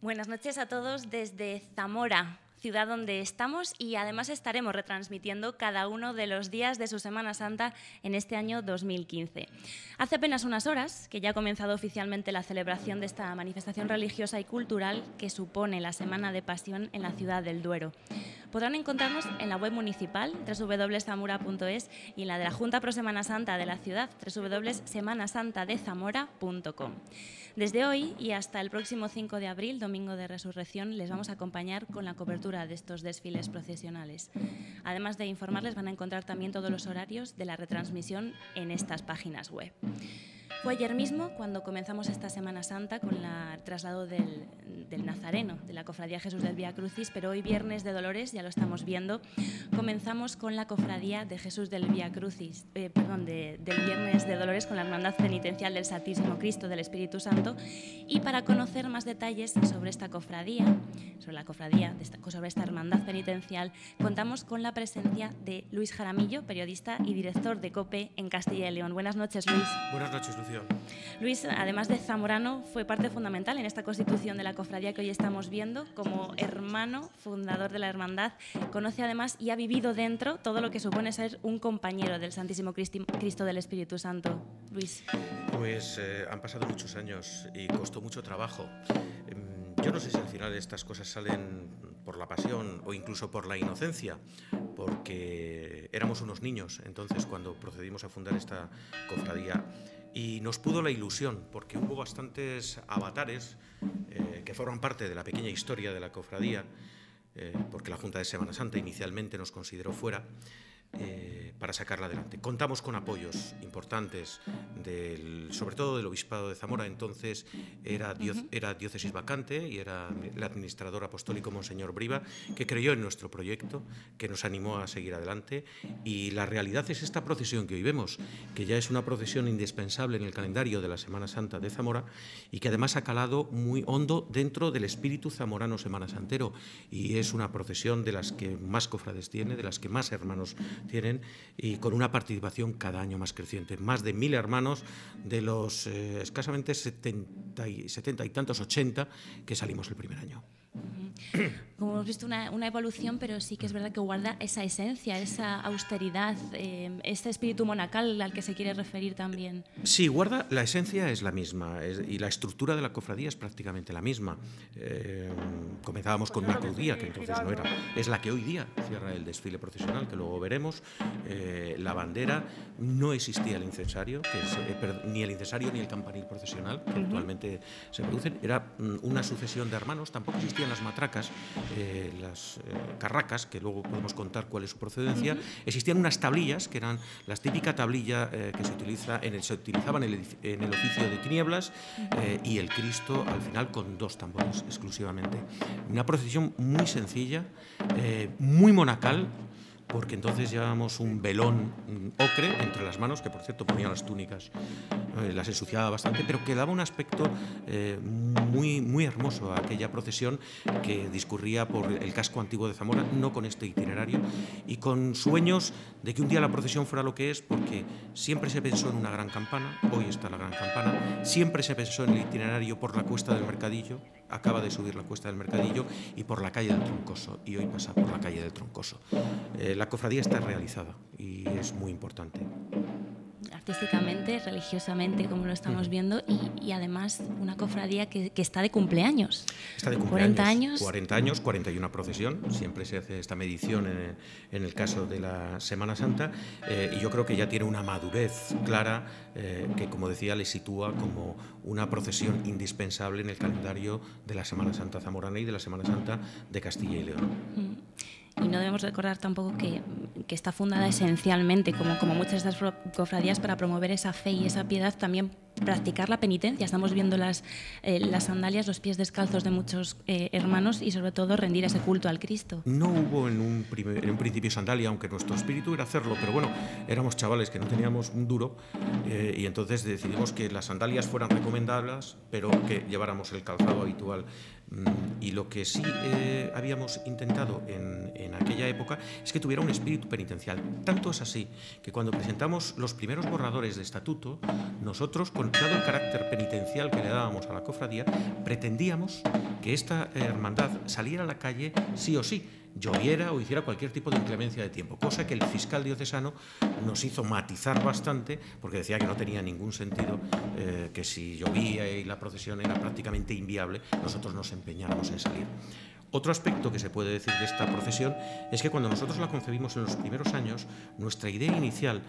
Buenas noches a todos desde Zamora, ciudad donde estamos, y además estaremos retransmitiendo cada uno de los días de su Semana Santa en este año 2015. Hace apenas unas horas que ya ha comenzado oficialmente la celebración de esta manifestación religiosa y cultural que supone la Semana de Pasión en la ciudad del Duero. Podrán encontrarnos en la web municipal www.zamora.es y en la de la Junta Pro Semana Santa de la ciudad www.semanasantadezamora.com. Desde hoy y hasta el próximo 5 de abril, Domingo de Resurrección, les vamos a acompañar con la cobertura de estos desfiles procesionales. Además de informarles, van a encontrar también todos los horarios de la retransmisión en estas páginas web. Fue ayer mismo cuando comenzamos esta Semana Santa con el traslado del Nazareno, de la Cofradía Jesús del Vía Crucis, pero hoy Viernes de Dolores, ya lo estamos viendo, comenzamos con la Cofradía de Jesús del Vía Crucis, del Viernes de Dolores con la Hermandad Penitencial del Santísimo Cristo del Espíritu Santo. Y para conocer más detalles sobre esta cofradía, sobre esta Hermandad Penitencial, contamos con la presencia de Luis Jaramillo, periodista y director de COPE en Castilla y León. Buenas noches, Luis. Buenas noches, Lucía. Luis, además de zamorano, fue parte fundamental en esta constitución de la cofradía que hoy estamos viendo. Como hermano fundador de la hermandad, conoce además y ha vivido dentro todo lo que supone ser un compañero del Santísimo Cristo del Espíritu Santo. Luis. Pues han pasado muchos años y costó mucho trabajo. Yo no sé si al final estas cosas salen por la pasión o incluso por la inocencia, porque éramos unos niños entonces cuando procedimos a fundar esta cofradía. Y nos pudo la ilusión, porque hubo bastantes avatares que forman parte de la pequeña historia de la cofradía, porque la Junta de Semana Santa inicialmente nos consideró fuera, para sacarla adelante. Contamos con apoyos importantes, sobre todo del Obispado de Zamora. Entonces era diócesis vacante y era el administrador apostólico Monseñor Briva, que creyó en nuestro proyecto, que nos animó a seguir adelante. Y la realidad es esta procesión que hoy vemos, que ya es una procesión indispensable en el calendario de la Semana Santa de Zamora y que además ha calado muy hondo dentro del espíritu zamorano semanasantero, y es una procesión de las que más cofrades tiene, de las que más hermanos tienen, y con una participación cada año más creciente. Más de 1000 hermanos de los escasamente 70 y tantos, 80 que salimos el primer año. Como hemos visto, una evolución, pero sí que es verdad que guarda esa esencia, esa austeridad, este espíritu monacal al que se quiere referir también. Sí, guarda, la esencia es la misma y la estructura de la cofradía es prácticamente la misma. Comenzábamos con una crudía, que entonces no era, es la que hoy día cierra el desfile procesional, que luego veremos. La bandera, no existía el incensario, ni el incensario ni el campanil procesional, que actualmente se producen. Era una sucesión de hermanos, tampoco existían las matracas, las carracas, que luego podemos contar cuál es su procedencia. Existían unas tablillas, que eran la típica tablilla que se utilizaban en el oficio de tinieblas, y el Cristo al final con 2 tambores exclusivamente. Una procesión muy sencilla, muy monacal, porque entonces llevábamos un velón ocre entre las manos, que por cierto ponía las túnicas, las ensuciaba bastante, pero que daba un aspecto muy, muy hermoso a aquella procesión que discurría por el casco antiguo de Zamora, no con este itinerario, y con sueños de que un día la procesión fuera lo que es, porque siempre se pensó en una gran campana, hoy está la gran campana, siempre se pensó en el itinerario por la cuesta del Mercadillo, acaba de subir la cuesta del Mercadillo, y por la calle del Troncoso, y hoy pasa por la calle del Troncoso. La cofradía está realizada y es muy importante. Artísticamente, religiosamente, como lo estamos viendo, y además una cofradía que está de cumpleaños. Está de cumpleaños. 40 años. 40 años, 41 procesión. Siempre se hace esta medición en el caso de la Semana Santa, y yo creo que ya tiene una madurez clara que, como decía, le sitúa como una procesión indispensable en el calendario de la Semana Santa zamorana y de la Semana Santa de Castilla y León. Y no debemos recordar tampoco que está fundada esencialmente, como muchas de estas cofradías, para promover esa fe y esa piedad, también practicar la penitencia. Estamos viendo las sandalias, los pies descalzos de muchos hermanos, y sobre todo rendir ese culto al Cristo. No hubo en un principio sandalia, aunque nuestro espíritu era hacerlo, pero bueno, éramos chavales que no teníamos un duro, y entonces decidimos que las sandalias fueran recomendables, pero que lleváramos el calzado habitual. Y lo que sí habíamos intentado en aquella época es que tuviera un espíritu penitencial. Tanto es así que cuando presentamos los primeros borradores de estatuto, nosotros con dado el carácter penitencial que le dábamos a la cofradía, pretendíamos que esta hermandad saliera a la calle sí o sí, lloviera o hiciera cualquier tipo de inclemencia de tiempo, cosa que el fiscal diocesano nos hizo matizar bastante, porque decía que no tenía ningún sentido que si llovía y la procesión era prácticamente inviable, nosotros nos empeñáramos en salir. Otro aspecto que se puede decir de esta procesión es que cuando nosotros la concebimos en los primeros años, nuestra idea inicial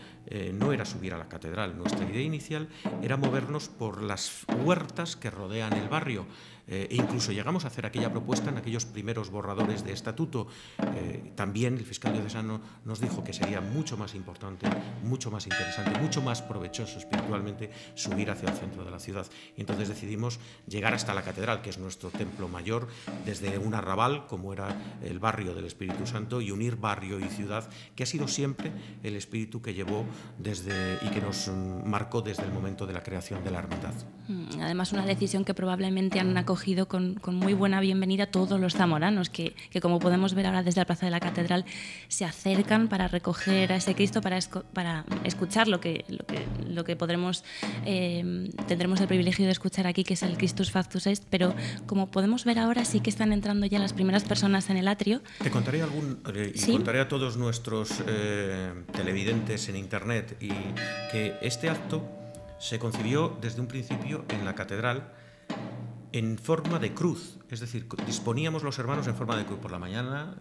no era subir a la catedral, nuestra idea inicial era movernos por las huertas que rodean el barrio. E incluso llegamos a hacer aquella propuesta en aquellos primeros borradores de estatuto. También el fiscal diocesano nos dijo que sería mucho más importante, mucho más interesante, mucho más provechoso espiritualmente subir hacia el centro de la ciudad. Y entonces decidimos llegar hasta la catedral, que es nuestro templo mayor, desde un arrabal, como era el barrio del Espíritu Santo, y unir barrio y ciudad, que ha sido siempre el espíritu que llevó y que nos marcó desde el momento de la creación de la hermandad. Además, una decisión que probablemente han acogido con muy buena bienvenida todos los zamoranos, que como podemos ver ahora desde la Plaza de la Catedral, se acercan para recoger a ese Cristo, para escuchar lo que tendremos el privilegio de escuchar aquí, que es el Christus Factus Est, pero como podemos ver ahora, sí que están entrando ya las primeras personas en el atrio. Te contaré ¿Sí? Contaré a todos nuestros televidentes en Internet que este acto se concibió desde un principio en la catedral en forma de cruz, es decir, disponíamos los hermanos en forma de cruz por la mañana,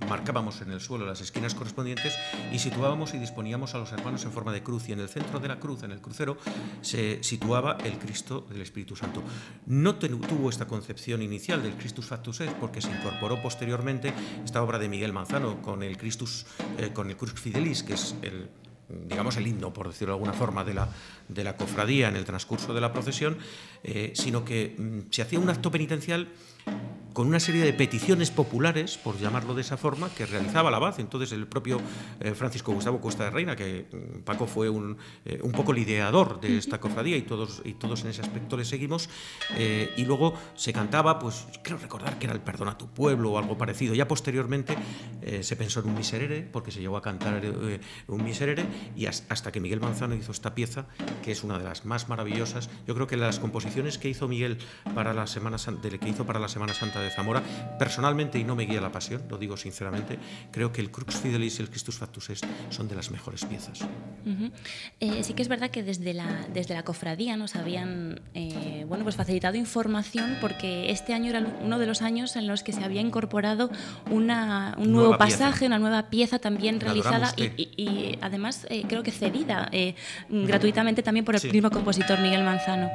marcábamos en el suelo las esquinas correspondientes y situábamos y disponíamos a los hermanos en forma de cruz, y en el centro de la cruz, en el crucero, se situaba el Cristo del Espíritu Santo. No tuvo esta concepción inicial del Christus Factus Est, porque se incorporó posteriormente esta obra de Miguel Manzano con el Crux Fidelis, que es el himno, por decirlo de alguna forma, de la cofradía en el transcurso de la procesión, sino que se hacía un acto penitencial con una serie de peticiones populares, por llamarlo de esa forma, que realizaba el abad. Entonces el propio Francisco Gustavo Cuesta de Reina, que Paco fue un poco el ideador de esta cofradía, y todos en ese aspecto le seguimos, y luego se cantaba, pues creo recordar que era el Perdona a tu pueblo o algo parecido. Ya posteriormente se pensó en un miserere, porque se llegó a cantar un miserere, y hasta que Miguel Manzano hizo esta pieza, que es una de las más maravillosas. Yo creo que las composiciones que hizo Miguel para la Semana Santa de Zamora, personalmente, y no me guía la pasión, lo digo sinceramente, creo que el Crux Fidelis y el Christus Factus Est son de las mejores piezas. Sí que es verdad que desde la cofradía nos habían facilitado información, porque este año era uno de los años en los que se había incorporado un nuevo pasaje, una nueva pieza también realizada y además creo que cedida gratuitamente también por el mismo compositor Miguel Manzano.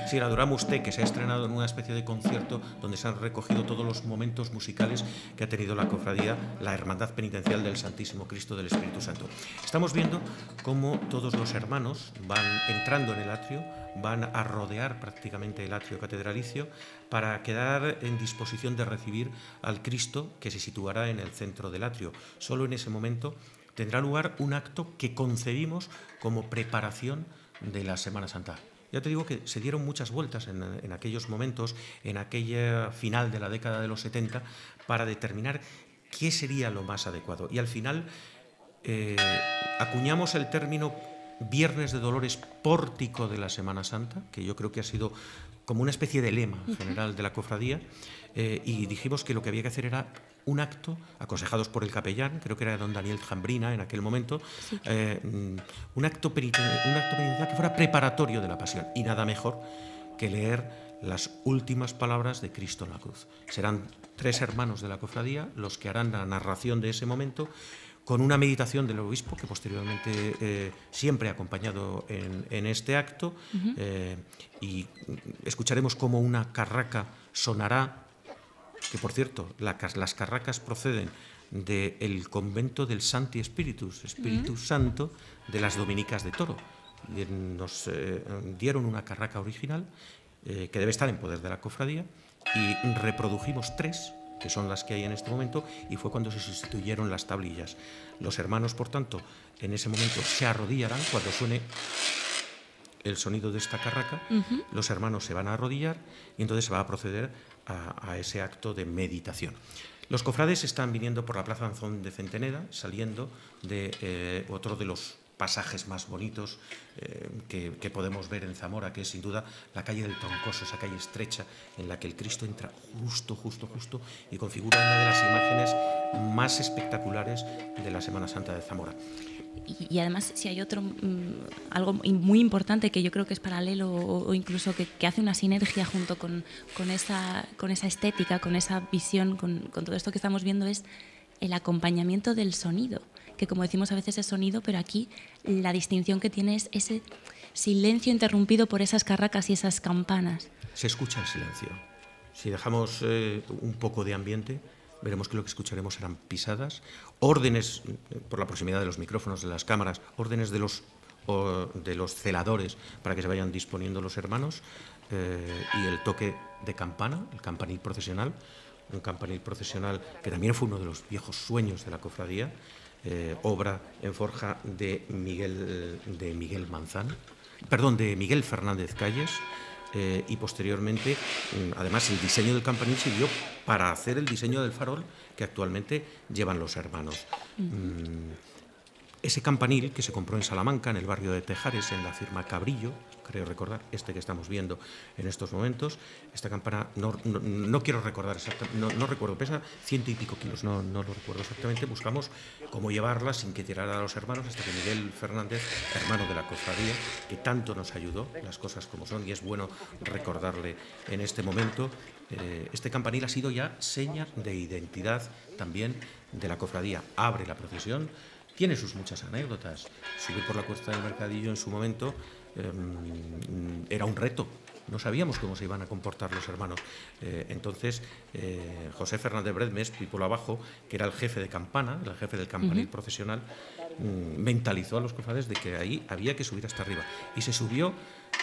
Sí, la Adoramus Te, que se ha estrenado en una especie de concierto donde se han recogido todos los momentos musicales que ha tenido la cofradía, la Hermandad Penitencial del Santísimo Cristo del Espíritu Santo. Estamos viendo cómo todos los hermanos van entrando en el atrio, van a rodear prácticamente el atrio catedralicio para quedar en disposición de recibir al Cristo que se situará en el centro del atrio. Solo en ese momento tendrá lugar un acto que concebimos como preparación de la Semana Santa. Ya te digo que se dieron muchas vueltas en aquellos momentos, en aquella final de la década de los 70, para determinar qué sería lo más adecuado. Y al final acuñamos el término Viernes de Dolores, pórtico de la Semana Santa, que yo creo que ha sido como una especie de lema general de la cofradía, y dijimos que lo que había que hacer era un acto, aconsejados por el capellán, creo que era don Daniel Jambrina en aquel momento, un acto penitencial que fuera preparatorio de la pasión, y nada mejor que leer las últimas palabras de Cristo en la cruz. Serán 3 hermanos de la cofradía los que harán la narración de ese momento, con una meditación del obispo, que posteriormente siempre ha acompañado en este acto, y escucharemos cómo una carraca sonará, que por cierto, las carracas proceden del convento del Sancti Spiritus, Espíritu Santo, de las Dominicas de Toro. Y nos dieron una carraca original, que debe estar en poder de la cofradía, y reprodujimos 3, que son las que hay en este momento, y fue cuando se sustituyeron las tablillas. Los hermanos, por tanto, en ese momento se arrodillarán cuando suene el sonido de esta carraca. Los hermanos se van a arrodillar y entonces se va a proceder a ese acto de meditación. Los cofrades están viniendo por la Plaza Anzón de Centeneda, saliendo de otro de los pasajes más bonitos que podemos ver en Zamora, que es sin duda la calle del Troncoso, esa calle estrecha en la que el Cristo entra justo y configura una de las imágenes más espectaculares de la Semana Santa de Zamora. Y además, si hay otro, algo muy importante que yo creo que es paralelo o incluso que hace una sinergia junto con esa estética, con esa visión, con todo esto que estamos viendo, es el acompañamiento del sonido, que como decimos a veces es sonido, pero aquí la distinción que tiene es ese silencio interrumpido por esas carracas y esas campanas. Se escucha el silencio. Si dejamos un poco de ambiente, veremos que lo que escucharemos serán pisadas, órdenes, por la proximidad de los micrófonos, de las cámaras, órdenes de los celadores para que se vayan disponiendo los hermanos, y el toque de campana, el campanil procesional, un campanil procesional que también fue uno de los viejos sueños de la cofradía, obra en forja de Miguel Fernández Calles, y posteriormente, además, el diseño del campanil sirvió para hacer el diseño del farol que actualmente llevan los hermanos. Ese campanil que se compró en Salamanca, en el barrio de Tejares, en la firma Cabrillo, creo recordar, que estamos viendo en estos momentos, esta campana, no quiero recordar exactamente, no recuerdo, pesa 100 y pico kilos, no lo recuerdo exactamente, buscamos cómo llevarla sin que tirara a los hermanos, hasta que Miguel Fernández, hermano de la cofradía, que tanto nos ayudó, las cosas como son, y es bueno recordarle en este momento, este campanil ha sido ya seña de identidad también de la cofradía. Abre la procesión, tiene sus muchas anécdotas. Subir por la cuesta del Mercadillo en su momento era un reto. No sabíamos cómo se iban a comportar los hermanos. Entonces, José Fernández Bredmes, Pípolo Abajo, que era el jefe de campana, el jefe del campanil procesional, mentalizó a los cofrades de que ahí había que subir hasta arriba. Y se subió,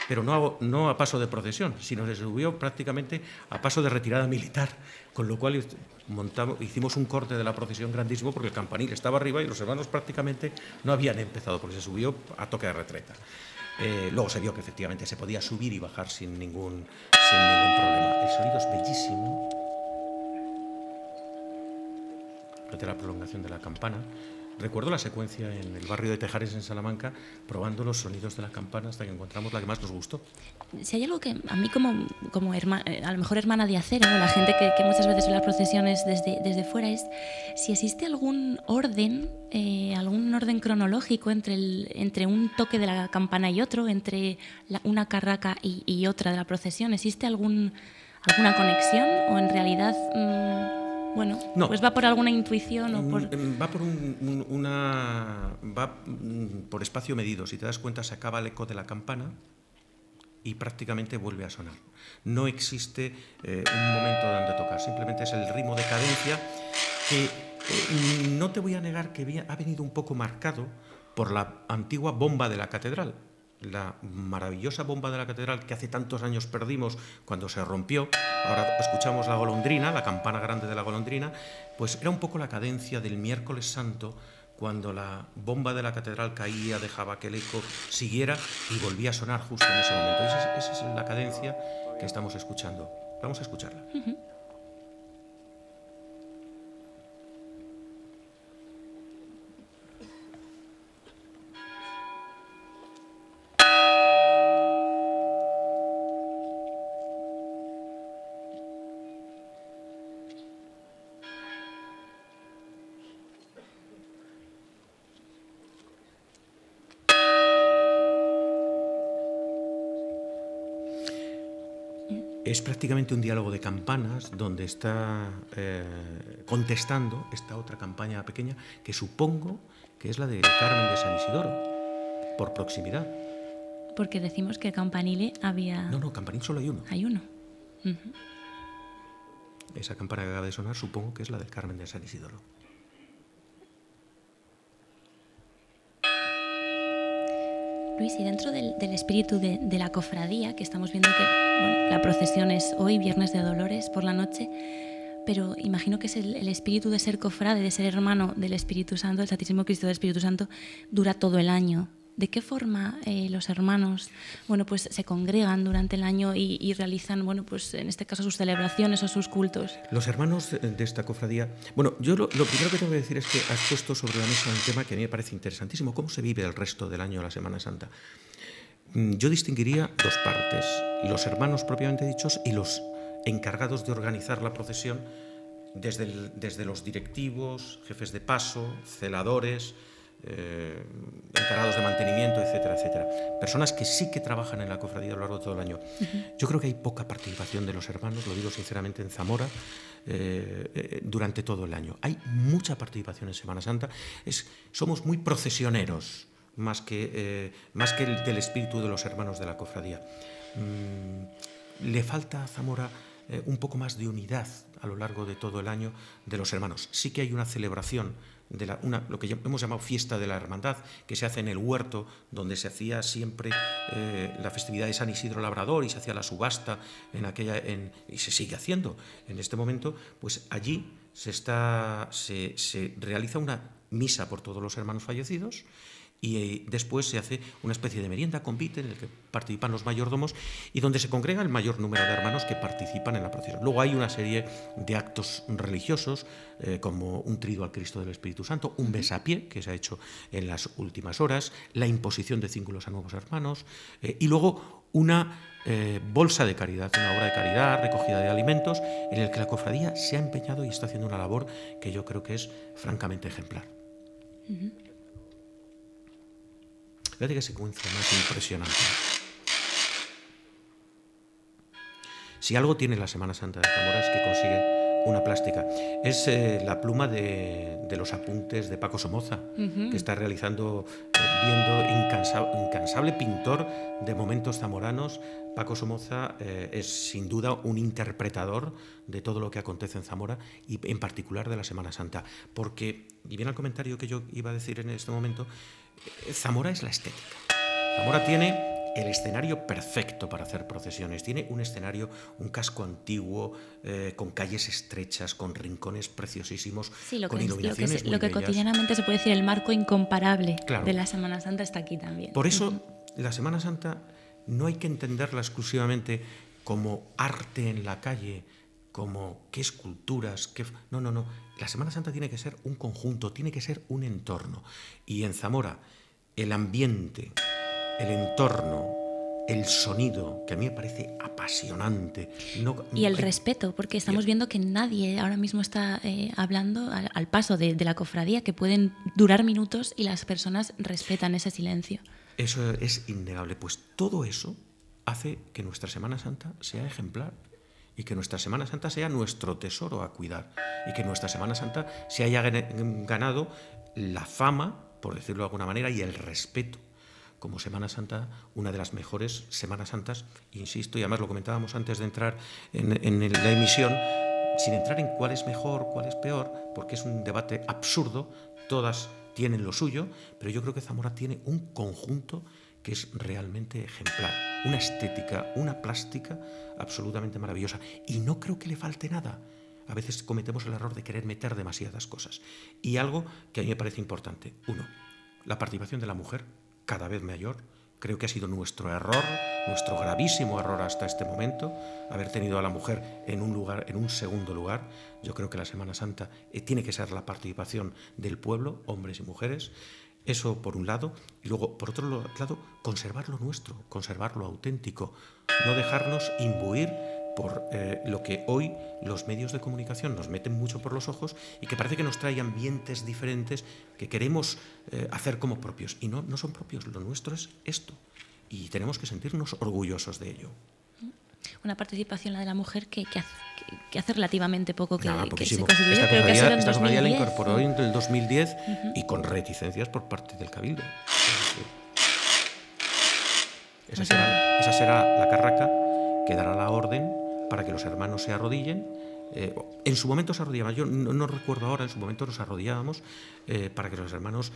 pero no a paso de procesión, sino se subió prácticamente a paso de retirada militar, con lo cual hicimos un corte de la procesión grandísimo, porque el campanil estaba arriba y los hermanos prácticamente no habían empezado, porque se subió a toque de retreta. Luego se vio que efectivamente se podía subir y bajar sin ningún problema. El sonido es bellísimo. De la prolongación de la campana. Recuerdo la secuencia en el barrio de Tejares, en Salamanca, probando los sonidos de la campana hasta que encontramos la que más nos gustó. Si hay algo que a mí como a lo mejor hermana de acero, la gente que muchas veces ve las procesiones desde fuera, es si existe algún orden cronológico entre un toque de la campana y otro, entre una carraca y otra de la procesión. ¿Existe alguna conexión o en realidad... Bueno, no. Pues va por alguna intuición o por... Va por espacio medido. Si te das cuenta, se acaba el eco de la campana y prácticamente vuelve a sonar. No existe un momento donde tocar, simplemente es el ritmo de cadencia que no te voy a negar que ha venido un poco marcado por la antigua bomba de la catedral. La maravillosa bomba de la catedral que hace tantos años perdimos cuando se rompió. Ahora escuchamos la golondrina, la campana grande de la golondrina, pues era un poco la cadencia del miércoles santo, cuando la bomba de la catedral caía, dejaba que el eco siguiera y volvía a sonar justo en ese momento. Esa es la cadencia que estamos escuchando. Vamos a escucharla. Es prácticamente un diálogo de campanas donde está contestando esta otra campaña pequeña que supongo que es la de Carmen de San Isidoro, por proximidad. Porque decimos que campanile había... No, campanil solo hay uno. Hay uno. Esa campana que acaba de sonar supongo que es la del Carmen de San Isidoro. Luis, y dentro del espíritu de la cofradía, que estamos viendo que la procesión es hoy, Viernes de Dolores, por la noche, pero imagino que es el espíritu de ser cofrade, de ser hermano del Espíritu Santo, el Santísimo Cristo del Espíritu Santo, dura todo el año. ¿De qué forma los hermanos pues se congregan durante el año y realizan pues en este caso sus celebraciones o sus cultos? Los hermanos de esta cofradía... Bueno, yo lo primero que tengo que decir es que has puesto sobre la mesa un tema que a mí me parece interesantísimo. ¿Cómo se vive el resto del año la Semana Santa? Yo distinguiría dos partes: los hermanos propiamente dichos y los encargados de organizar la procesión, desde los directivos, jefes de paso, celadores, encargados de mantenimiento, etcétera, etcétera. Personas que sí que trabajan en la cofradía a lo largo de todo el año. Yo creo que hay poca participación de los hermanos, lo digo sinceramente, en Zamora durante todo el año. Hay mucha participación en Semana Santa. Somos muy procesioneros, más que del espíritu de los hermanos de la cofradía. Le falta a Zamora un poco más de unidad a lo largo de todo el año de los hermanos. Sí que hay una celebración de lo que hemos llamado Fiesta de la Hermandad, que se hace en el huerto, donde se hacía siempre la festividad de San Isidro Labrador y se hacía la subasta y se sigue haciendo en este momento. Pues allí se realiza una misa por todos los hermanos fallecidos, y después se hace una especie de merienda convite en el que participan los mayordomos y donde se congrega el mayor número de hermanos que participan en la procesión. Luego hay una serie de actos religiosos, como un triduo al Cristo del Espíritu Santo, un besapié que se ha hecho en las últimas horas, la imposición de cíngulos a nuevos hermanos, y luego una bolsa de caridad, una obra de caridad, recogida de alimentos, en el que la cofradía se ha empeñado y está haciendo una labor que yo creo que es francamente ejemplar. Fíjate qué secuencia más impresionante. Si algo tiene la Semana Santa de Zamora es que consigue una plástica. Es la pluma de los apuntes de Paco Somoza, que está realizando, incansable pintor de momentos zamoranos. Paco Somoza es sin duda un interpretador de todo lo que acontece en Zamora y en particular de la Semana Santa. Porque, y viene el comentario que yo iba a decir en este momento, Zamora es la estética. Zamora tiene el escenario perfecto para hacer procesiones. Tiene un escenario, un casco antiguo, con calles estrechas, con rincones preciosísimos, con iluminaciones muy lo que bellas. Cotidianamente se puede decir el marco incomparable de la Semana Santa está aquí también. Por eso la Semana Santa no hay que entenderla exclusivamente como arte en la calle, como qué esculturas, No. La Semana Santa tiene que ser un conjunto, tiene que ser un entorno. Y en Zamora, el ambiente, el entorno, el sonido, que a mí me parece apasionante. Y el respeto, porque estamos viendo que nadie ahora mismo está hablando al paso de la cofradía, que pueden durar minutos y las personas respetan ese silencio. Eso es innegable. Pues todo eso hace que nuestra Semana Santa sea ejemplar y que nuestra Semana Santa sea nuestro tesoro a cuidar y que nuestra Semana Santa se haya ganado la fama, por decirlo de alguna manera, y el respeto como Semana Santa, una de las mejores Semanas Santas, insisto, y además lo comentábamos antes de entrar en la emisión, sin entrar en cuál es mejor, cuál es peor, porque es un debate absurdo, todas tienen lo suyo, pero yo creo que Zamora tiene un conjunto que es realmente ejemplar, una estética, una plástica absolutamente maravillosa, y no creo que le falte nada. A veces cometemos el error de querer meter demasiadas cosas. Y algo que a mí me parece importante: uno, la participación de la mujer, cada vez mayor. Creo que ha sido nuestro error, nuestro gravísimo error hasta este momento, haber tenido a la mujer en un segundo lugar. Yo creo que la Semana Santa tiene que ser la participación del pueblo, hombres y mujeres. Eso por un lado. Y luego, por otro lado, conservar lo nuestro, conservar lo auténtico. No dejarnos imbuir por lo que hoy los medios de comunicación nos meten mucho por los ojos y que parece que nos trae ambientes diferentes que queremos hacer como propios. Y no son propios, lo nuestro es esto. Y tenemos que sentirnos orgullosos de ello. Una participación, la de la mujer, que hace relativamente poco que se poquísimo. constituyó. Esta cofradía la incorporó en el 2010 y con reticencias por parte del Cabildo. Esa será la carraca que dará la orden para que los hermanos se arrodillen. En su momento se arrodillaban, yo no recuerdo ahora, en su momento nos arrodillábamos para que los hermanos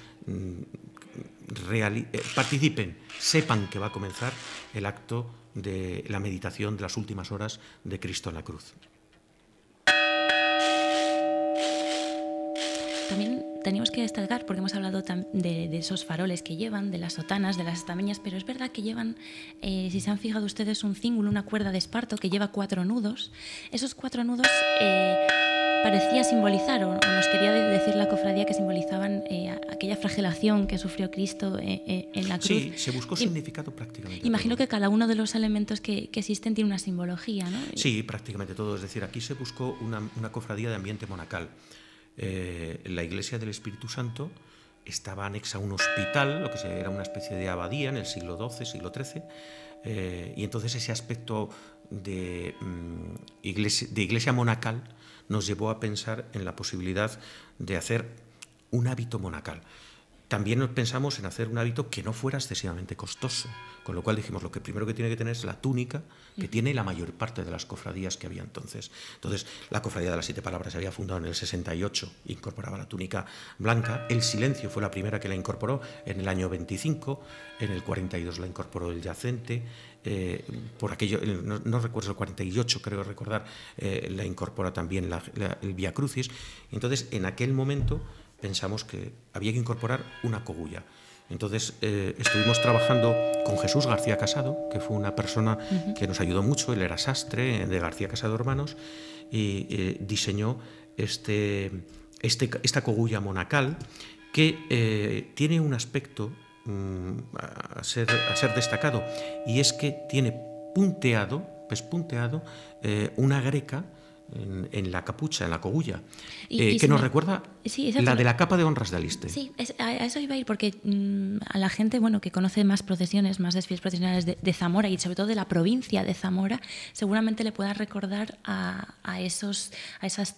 participen, sepan que va a comenzar el acto de la meditación de las últimas horas de Cristo en la cruz. También teníamos que destacar, porque hemos hablado de esos faroles que llevan, de las sotanas, de las estameñas, pero es verdad que llevan, si se han fijado ustedes, un cíngulo, una cuerda de esparto que lleva 4 nudos. Esos 4 nudos parecía simbolizar, o nos quería decir la cofradía, que simbolizaban aquella flagelación que sufrió Cristo en la cruz. Sí, se buscó significado prácticamente. Imagino todo. que cada uno de los elementos que existen tiene una simbología, ¿no? Sí, prácticamente todo. Es decir, aquí se buscó una cofradía de ambiente monacal. La Iglesia del Espíritu Santo estaba anexa a un hospital, lo que era una especie de abadía en el siglo XII, siglo XIII, y entonces ese aspecto de iglesia monacal nos llevó a pensar en la posibilidad de hacer un hábito monacal. También pensamos en hacer un hábito que no fuera excesivamente costoso, con lo cual dijimos, lo que primero que tiene que tener es la túnica que tiene la mayor parte de las cofradías que había entonces. Entonces, la cofradía de las 7 palabras se había fundado en el 68, incorporaba la túnica blanca. El silencio fue la primera que la incorporó en el año 25, en el 42 la incorporó el yacente, por aquello, no recuerdo, el 48 creo recordar, la incorpora también el Vía Crucis. Entonces, en aquel momento pensamos que había que incorporar una cogulla. Entonces estuvimos trabajando con Jesús García Casado, que fue una persona que nos ayudó mucho. Él era sastre de García Casado Hermanos y diseñó esta cogulla monacal que tiene un aspecto a ser destacado, y es que tiene pespunteado una greca en la capucha, en la cogulla, que nos recuerda la de la capa de honras de Aliste. Sí, a eso iba a ir, porque a la gente que conoce más procesiones, más desfiles procesionales de Zamora, y sobre todo de la provincia de Zamora, seguramente le pueda recordar a esas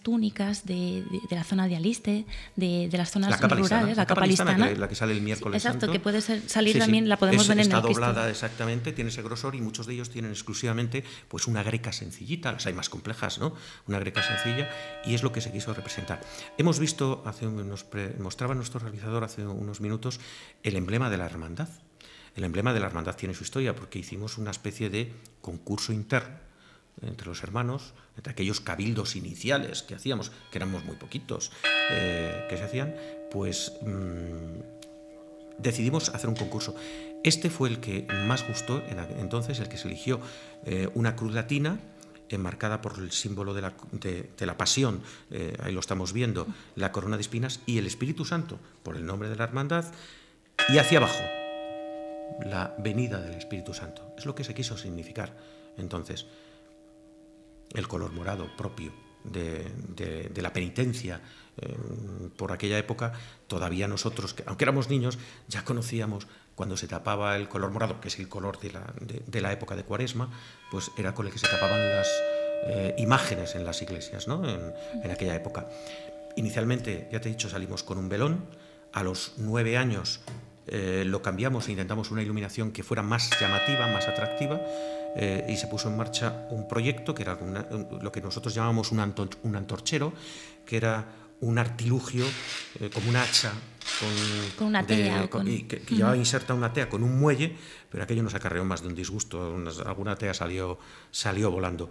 túnicas de la zona de Aliste, de las zonas rurales, la capa listana, la que sale el miércoles santo. Que puede salir también, la podemos ver en el Está doblada exactamente, tiene ese grosor, y muchos de ellos tienen exclusivamente pues una greca sencillita. Las hay más complejas, ¿no? Una greca sencilla, y es lo que se quiso representar. Hemos visto, mostraba nuestro realizador hace unos minutos, el emblema de la hermandad. El emblema de la hermandad tiene su historia, porque hicimos una especie de concurso interno entre los hermanos, entre aquellos cabildos iniciales que hacíamos, que éramos muy poquitos, que se hacían, pues decidimos hacer un concurso. Este fue el que más gustó entonces, el que se eligió, una cruz latina enmarcada por el símbolo de la pasión, ahí lo estamos viendo, la corona de espinas, y el Espíritu Santo, por el nombre de la hermandad, y hacia abajo, la venida del Espíritu Santo. Es lo que se quiso significar. Entonces, el color morado propio de la penitencia, por aquella época, todavía nosotros, aunque éramos niños, ya conocíamos cuando se tapaba el color morado, que es el color de la época de Cuaresma, pues era con el que se tapaban las imágenes en las iglesias, ¿no? en aquella época. Inicialmente, ya te he dicho, salimos con un velón. A los 9 años lo cambiamos e intentamos una iluminación que fuera más llamativa, más atractiva, y se puso en marcha un proyecto que era lo que nosotros llamamos un antorchero, que era un artilugio como un hacha con una tea, que llevaba inserta una tea con un muelle, pero aquello nos acarreó más de un disgusto. Alguna tea salió volando.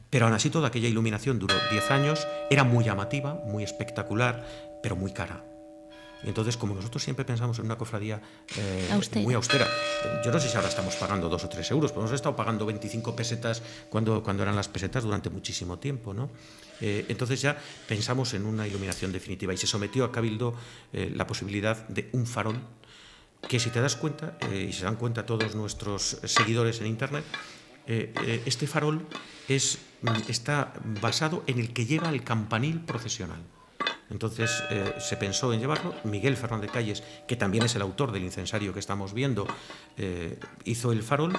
Pero aún así, toda aquella iluminación duró 10 años, era muy llamativa, muy espectacular, pero muy cara. Y entonces, como nosotros siempre pensamos en una cofradía muy austera, yo no sé si ahora estamos pagando 2 o 3 euros, pero hemos estado pagando 25 pesetas cuando eran las pesetas durante muchísimo tiempo, ¿no? Entonces ya pensamos en una iluminación definitiva, y se sometió a Cabildo la posibilidad de un farol, que, si te das cuenta, y se dan cuenta todos nuestros seguidores en Internet, este farol está basado en el que lleva el campanil procesional. Entonces se pensó en llevarlo. Miguel Fernández Calles, que también es el autor del incensario que estamos viendo, hizo el farol,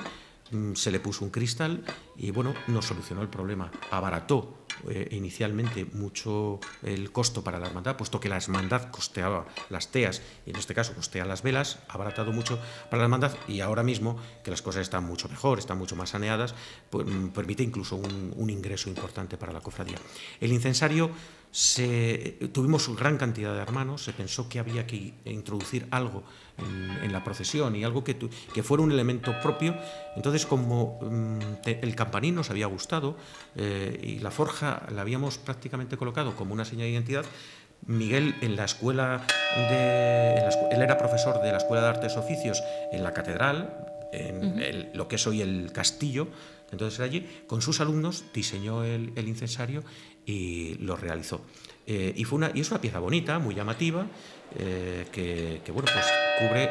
se le puso un cristal y bueno, nos solucionó el problema. Abarató inicialmente mucho el costo para la hermandad, puesto que la hermandad costeaba las teas y en este caso costea las velas. Ha abaratado mucho para la hermandad, y ahora mismo, que las cosas están mucho mejor, están mucho más saneadas, pues permite incluso un ingreso importante para la cofradía. El incensario, tuvimos gran cantidad de hermanos, se pensó que había que introducir algo en la procesión, y algo que fuera un elemento propio. Entonces, como el campanín nos había gustado y la forja la habíamos prácticamente colocado como una señal de identidad, Miguel en la escuela él era profesor de la Escuela de Artes y Oficios en la catedral, en lo que es hoy el castillo. Entonces allí, con sus alumnos, diseñó el incensario y lo realizó. Y es una pieza bonita, muy llamativa, que bueno, pues cubre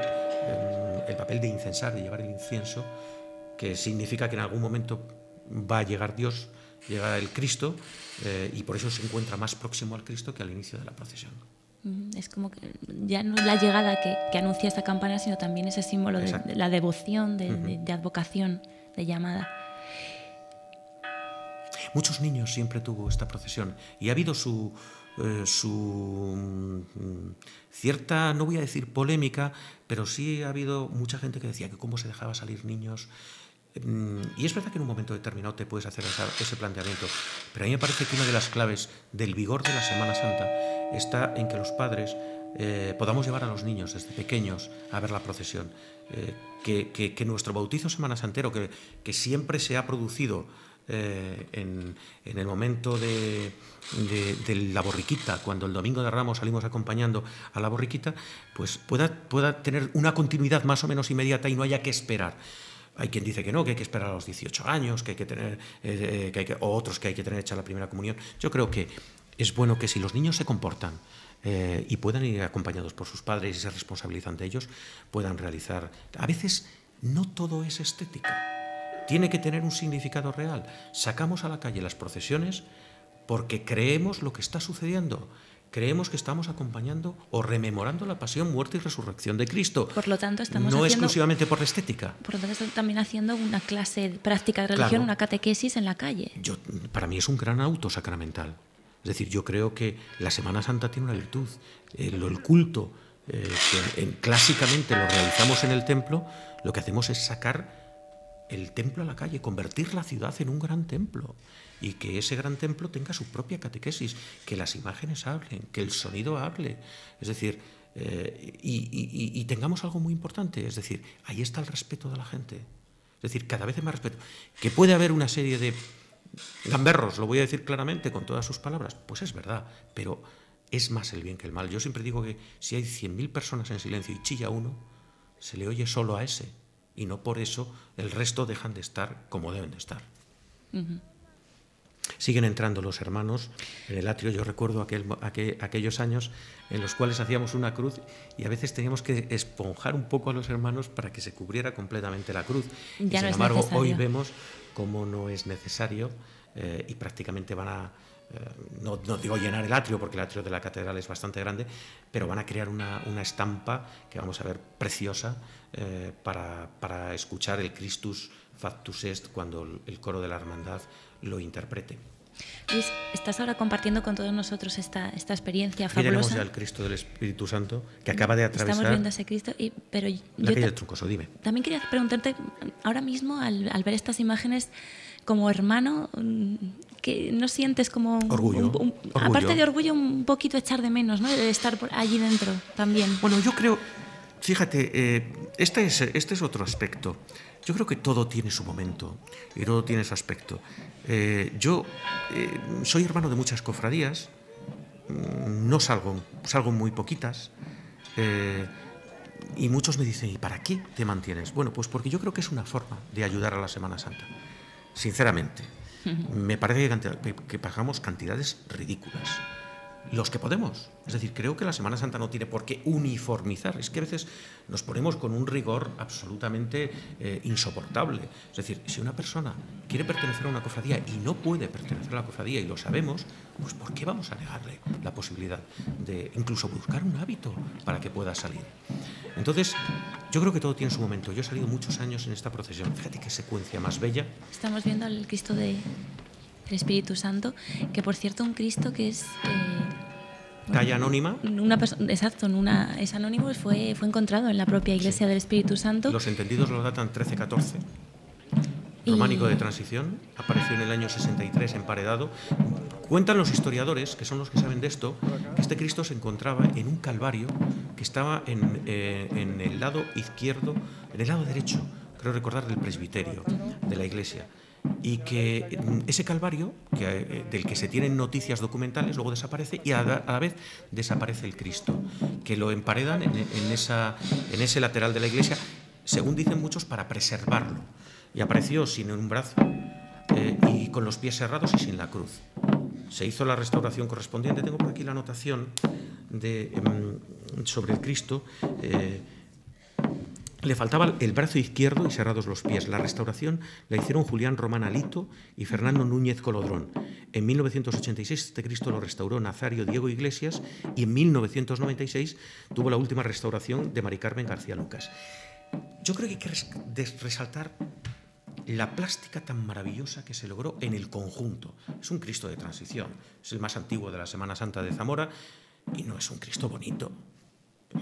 el papel de incensar, de llevar el incienso, que significa que en algún momento va a llegar Dios, llega el Cristo, y por eso se encuentra más próximo al Cristo que al inicio de la procesión. Es como que ya no es la llegada que anuncia esta campana, sino también ese símbolo de la devoción, de advocación, de llamada. Muchos niños siempre tuvo esta procesión y ha habido su cierta, no voy a decir polémica, pero sí ha habido mucha gente que decía que cómo se dejaba salir niños. Y es verdad que en un momento determinado te puedes hacer ese planteamiento, pero a mí me parece que una de las claves del vigor de la Semana Santa está en que los padres podamos llevar a los niños desde pequeños a ver la procesión, que nuestro bautizo semanasantero, que siempre se ha producido en el momento de la borriquita, cuando el domingo de Ramos salimos acompañando a la borriquita, pues pueda tener una continuidad más o menos inmediata y no haya que esperar. Hay quien dice que no, que hay que esperar a los 18 años, que hay que tener, o otros que hay que tener hecha la primera comunión. Yo creo que es bueno que si los niños se comportan y puedan ir acompañados por sus padres y se responsabilizan de ellos, puedan realizar. A veces no todo es estética, tiene que tener un significado real. Sacamos a la calle las procesiones porque creemos lo que está sucediendo. Creemos que estamos acompañando o rememorando la pasión, muerte y resurrección de Cristo. Por lo tanto, estamos no exclusivamente por la estética. Por lo tanto, estamos también haciendo una clase práctica de religión, claro, una catequesis en la calle. Para mí es un gran auto sacramental. Es decir, yo creo que la Semana Santa tiene una virtud. El culto, que clásicamente lo realizamos en el templo, lo que hacemos es sacar el templo a la calle, convertir la ciudad en un gran templo y que ese gran templo tenga su propia catequesis, que las imágenes hablen, que el sonido hable, es decir, y tengamos algo muy importante, es decir, ahí está el respeto de la gente, es decir, cada vez hay más respeto. Que puede haber una serie de gamberros, lo voy a decir claramente con todas sus palabras, pues es verdad, pero es más el bien que el mal. Yo siempre digo que si hay 100.000 personas en silencio y chilla uno, se le oye solo a ese, y no por eso el resto dejan de estar como deben de estar. Siguen entrando los hermanos en el atrio. Yo recuerdo aquellos años en los cuales hacíamos una cruz y a veces teníamos que esponjar un poco a los hermanos para que se cubriera completamente la cruz. Y sin embargo, hoy vemos cómo no es necesario y prácticamente van a, no digo llenar el atrio, porque el atrio de la catedral es bastante grande, pero van a crear una estampa que vamos a ver preciosa para escuchar el Christus Factus Est cuando el coro de la hermandad lo interprete. Luis, estás ahora compartiendo con todos nosotros esta experiencia fabulosa. Miremos ya al Cristo del Espíritu Santo que acaba de atravesar. Estamos viendo a ese Cristo, pero la calle del Troncoso, dime. También quería preguntarte, ahora mismo, al ver estas imágenes, como hermano, que ¿no sientes como orgullo, aparte de orgullo, un poquito echar de menos, ¿no? De estar allí dentro también? Bueno, yo creo, fíjate, este es otro aspecto. Yo creo que todo tiene su momento y todo tiene su aspecto. Yo soy hermano de muchas cofradías, no salgo muy poquitas, y muchos me dicen, ¿y para qué te mantienes? Bueno, pues porque yo creo que es una forma de ayudar a la Semana Santa, sinceramente. Me parece que pagamos cantidades ridículas. Los que podemos. Es decir, creo que la Semana Santa no tiene por qué uniformizar. Es que a veces nos ponemos con un rigor absolutamente insoportable. Es decir, si una persona quiere pertenecer a una cofradía y no puede pertenecer a la cofradía y lo sabemos, pues ¿por qué vamos a negarle la posibilidad de incluso buscar un hábito para que pueda salir? Entonces, yo creo que todo tiene su momento. Yo he salido muchos años en esta procesión. Fíjate qué secuencia más bella. Estamos viendo al Cristo del Espíritu Santo, que por cierto un Cristo que es... talla anónima. Exacto, es anónimo, fue encontrado en la propia Iglesia del Espíritu Santo. Los entendidos lo datan 13-14. Románico de transición, apareció en el año 63 emparedado. Cuentan los historiadores, que son los que saben de esto, que este Cristo se encontraba en un calvario que estaba en el lado izquierdo, en el lado derecho creo recordar, del presbiterio de la iglesia. Y que ese Calvario, del que se tienen noticias documentales, luego desaparece y a la vez desaparece el Cristo, que lo emparedan en ese lateral de la iglesia, según dicen muchos, para preservarlo. Y apareció sin un brazo y con los pies cerrados y sin la cruz. Se hizo la restauración correspondiente. Tengo por aquí la anotación sobre el Cristo. Le faltaba el brazo izquierdo y cerrados los pies. La restauración la hicieron Julián Román Alito y Fernando Núñez Colodrón. En 1986 este Cristo lo restauró Nazario Diego Iglesias y en 1996 tuvo la última restauración de Mari Carmen García Lucas. Yo creo que hay que resaltar la plástica tan maravillosa que se logró en el conjunto. Es un Cristo de transición. Es el más antiguo de la Semana Santa de Zamora y no es un Cristo bonito.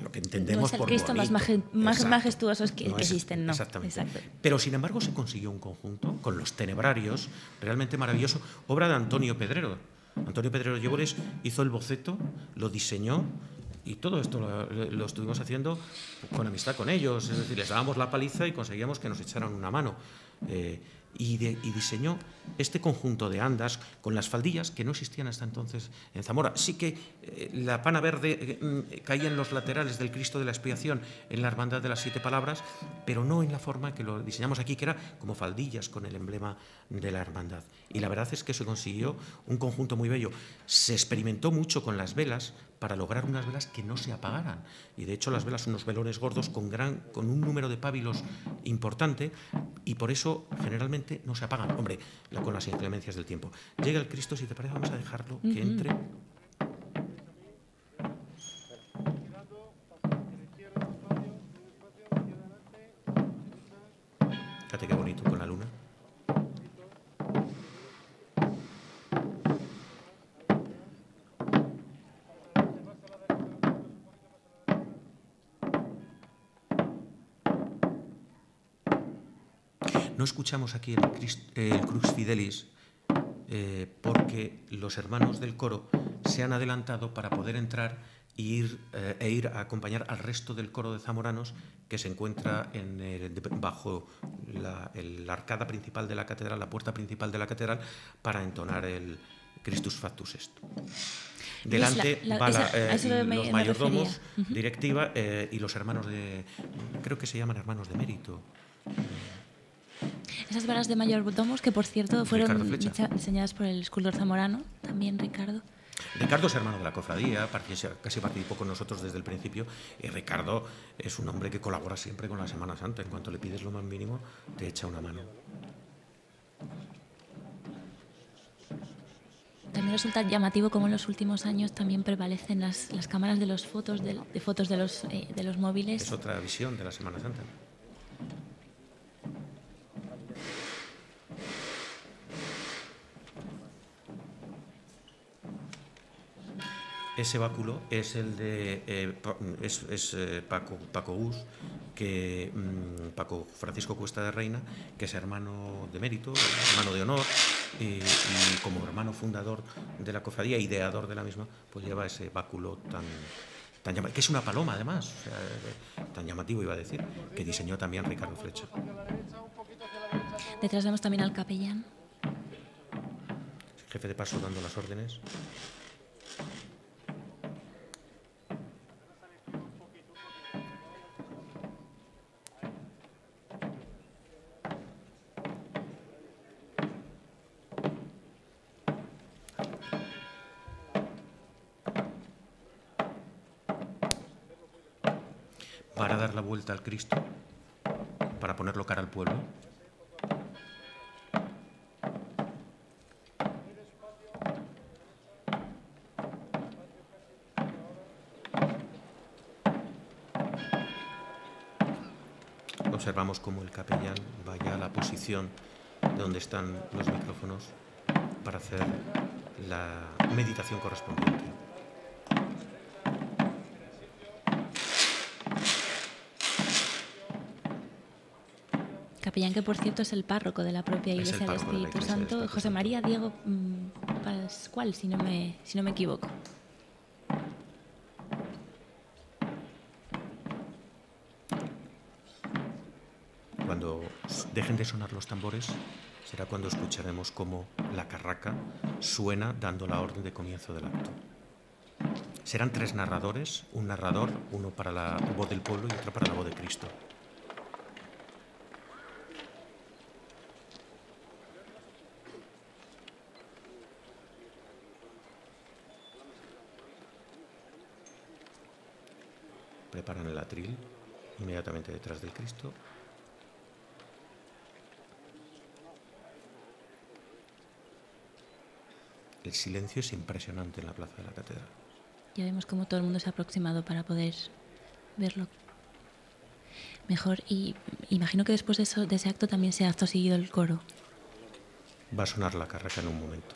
Lo que entendemos por bonito. No es el Cristo más majestuoso que existen, ¿no? Exactamente. Exacto. Pero, sin embargo, se consiguió un conjunto con los tenebrarios realmente maravilloso. Obra de Antonio Pedrero. Antonio Pedrero Llebores hizo el boceto, lo diseñó y todo esto lo estuvimos haciendo con amistad con ellos. Es decir, les dábamos la paliza y conseguíamos que nos echaran una mano. Y diseñó este conjunto de andas con las faldillas que no existían hasta entonces en Zamora. Sí que la pana verde caía en los laterales del Cristo de la Expiación en la Hermandad de las Siete Palabras, pero no en la forma que lo diseñamos aquí, que era como faldillas con el emblema de la hermandad. Y la verdad es que se consiguió un conjunto muy bello. Se experimentó mucho con las velas para lograr unas velas que no se apagaran. Y de hecho las velas son unos velones gordos con un número de pábilos importante y por eso generalmente no se apagan. Hombre, con las inclemencias del tiempo. Llega el Cristo, si te parece vamos a dejarlo que entre. Fíjate qué bonito con la luna. No escuchamos aquí el Crux Fidelis porque los hermanos del coro se han adelantado para poder entrar e ir a acompañar al resto del coro de zamoranos que se encuentra bajo la arcada principal de la catedral, la puerta principal de la catedral, para entonar el Christus Factus Est. Delante van los mayordomos, directiva y los hermanos creo que se llaman hermanos de mérito. Esas varas de mayordomos que, por cierto, fueron diseñadas por el escultor zamorano, también Ricardo. Ricardo es hermano de la cofradía, casi participó con nosotros desde el principio, y Ricardo es un hombre que colabora siempre con la Semana Santa. En cuanto le pides lo más mínimo, te echa una mano. También resulta llamativo cómo en los últimos años también prevalecen las cámaras de fotos de los móviles. Es otra visión de la Semana Santa. Ese báculo es el de Paco Gus, Paco Francisco Cuesta de Reina, que es hermano de mérito, hermano de honor, y como hermano fundador de la cofradía, ideador de la misma, pues lleva ese báculo tan llamativo, que es una paloma además, o sea, tan llamativo iba a decir, que diseñó también Ricardo Flecha. Detrás vemos también al capellán. Jefe de paso dando las órdenes. Para dar la vuelta al Cristo, para ponerlo cara al pueblo. Observamos cómo el capellán vaya a la posición de donde están los micrófonos para hacer la meditación correspondiente. Capellán que, por cierto, es el párroco de la propia Iglesia del Espíritu Santo, José María Diego Pascual, si no me equivoco. Cuando dejen de sonar los tambores, será cuando escucharemos cómo la carraca suena dando la orden de comienzo del acto. Serán 3 narradores, un narrador, uno para la voz del pueblo y otro para la voz de Cristo. Preparan el atril inmediatamente detrás del Cristo. El silencio es impresionante en la plaza de la catedral. Ya vemos cómo todo el mundo se ha aproximado para poder verlo mejor, y imagino que después de ese acto también se ha acto seguido el coro. Va a sonar la carraca en un momento.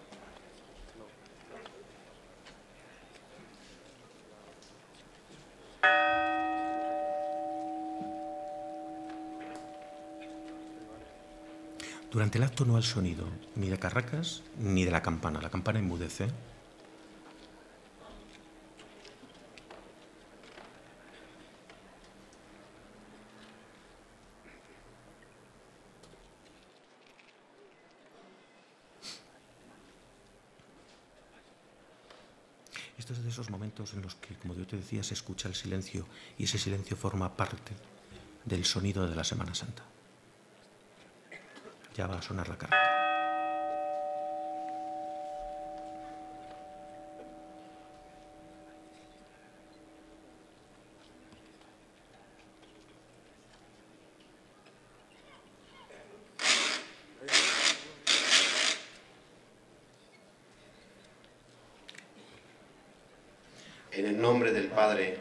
Durante el acto no hay sonido ni de carracas ni de la campana. La campana enmudece. Esto es de esos momentos en los que, como yo te decía, se escucha el silencio y ese silencio forma parte del sonido de la Semana Santa. Ya va a sonar la carraca. En el nombre del Padre,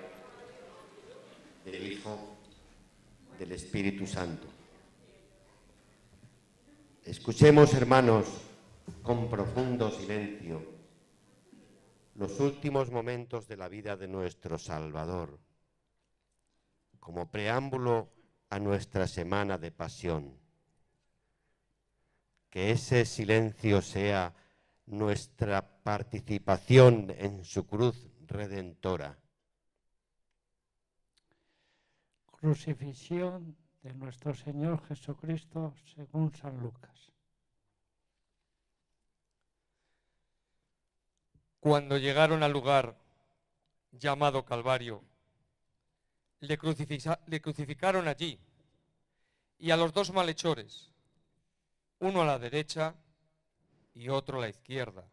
del Hijo, del Espíritu Santo. Escuchemos, hermanos, con profundo silencio, los últimos momentos de la vida de nuestro Salvador, como preámbulo a nuestra semana de pasión. Que ese silencio sea nuestra participación en su cruz redentora. Crucifixión de nuestro Señor Jesucristo según San Lucas. Cuando llegaron al lugar llamado Calvario, le crucificaron allí, y a los 2 malhechores, uno a la derecha y otro a la izquierda.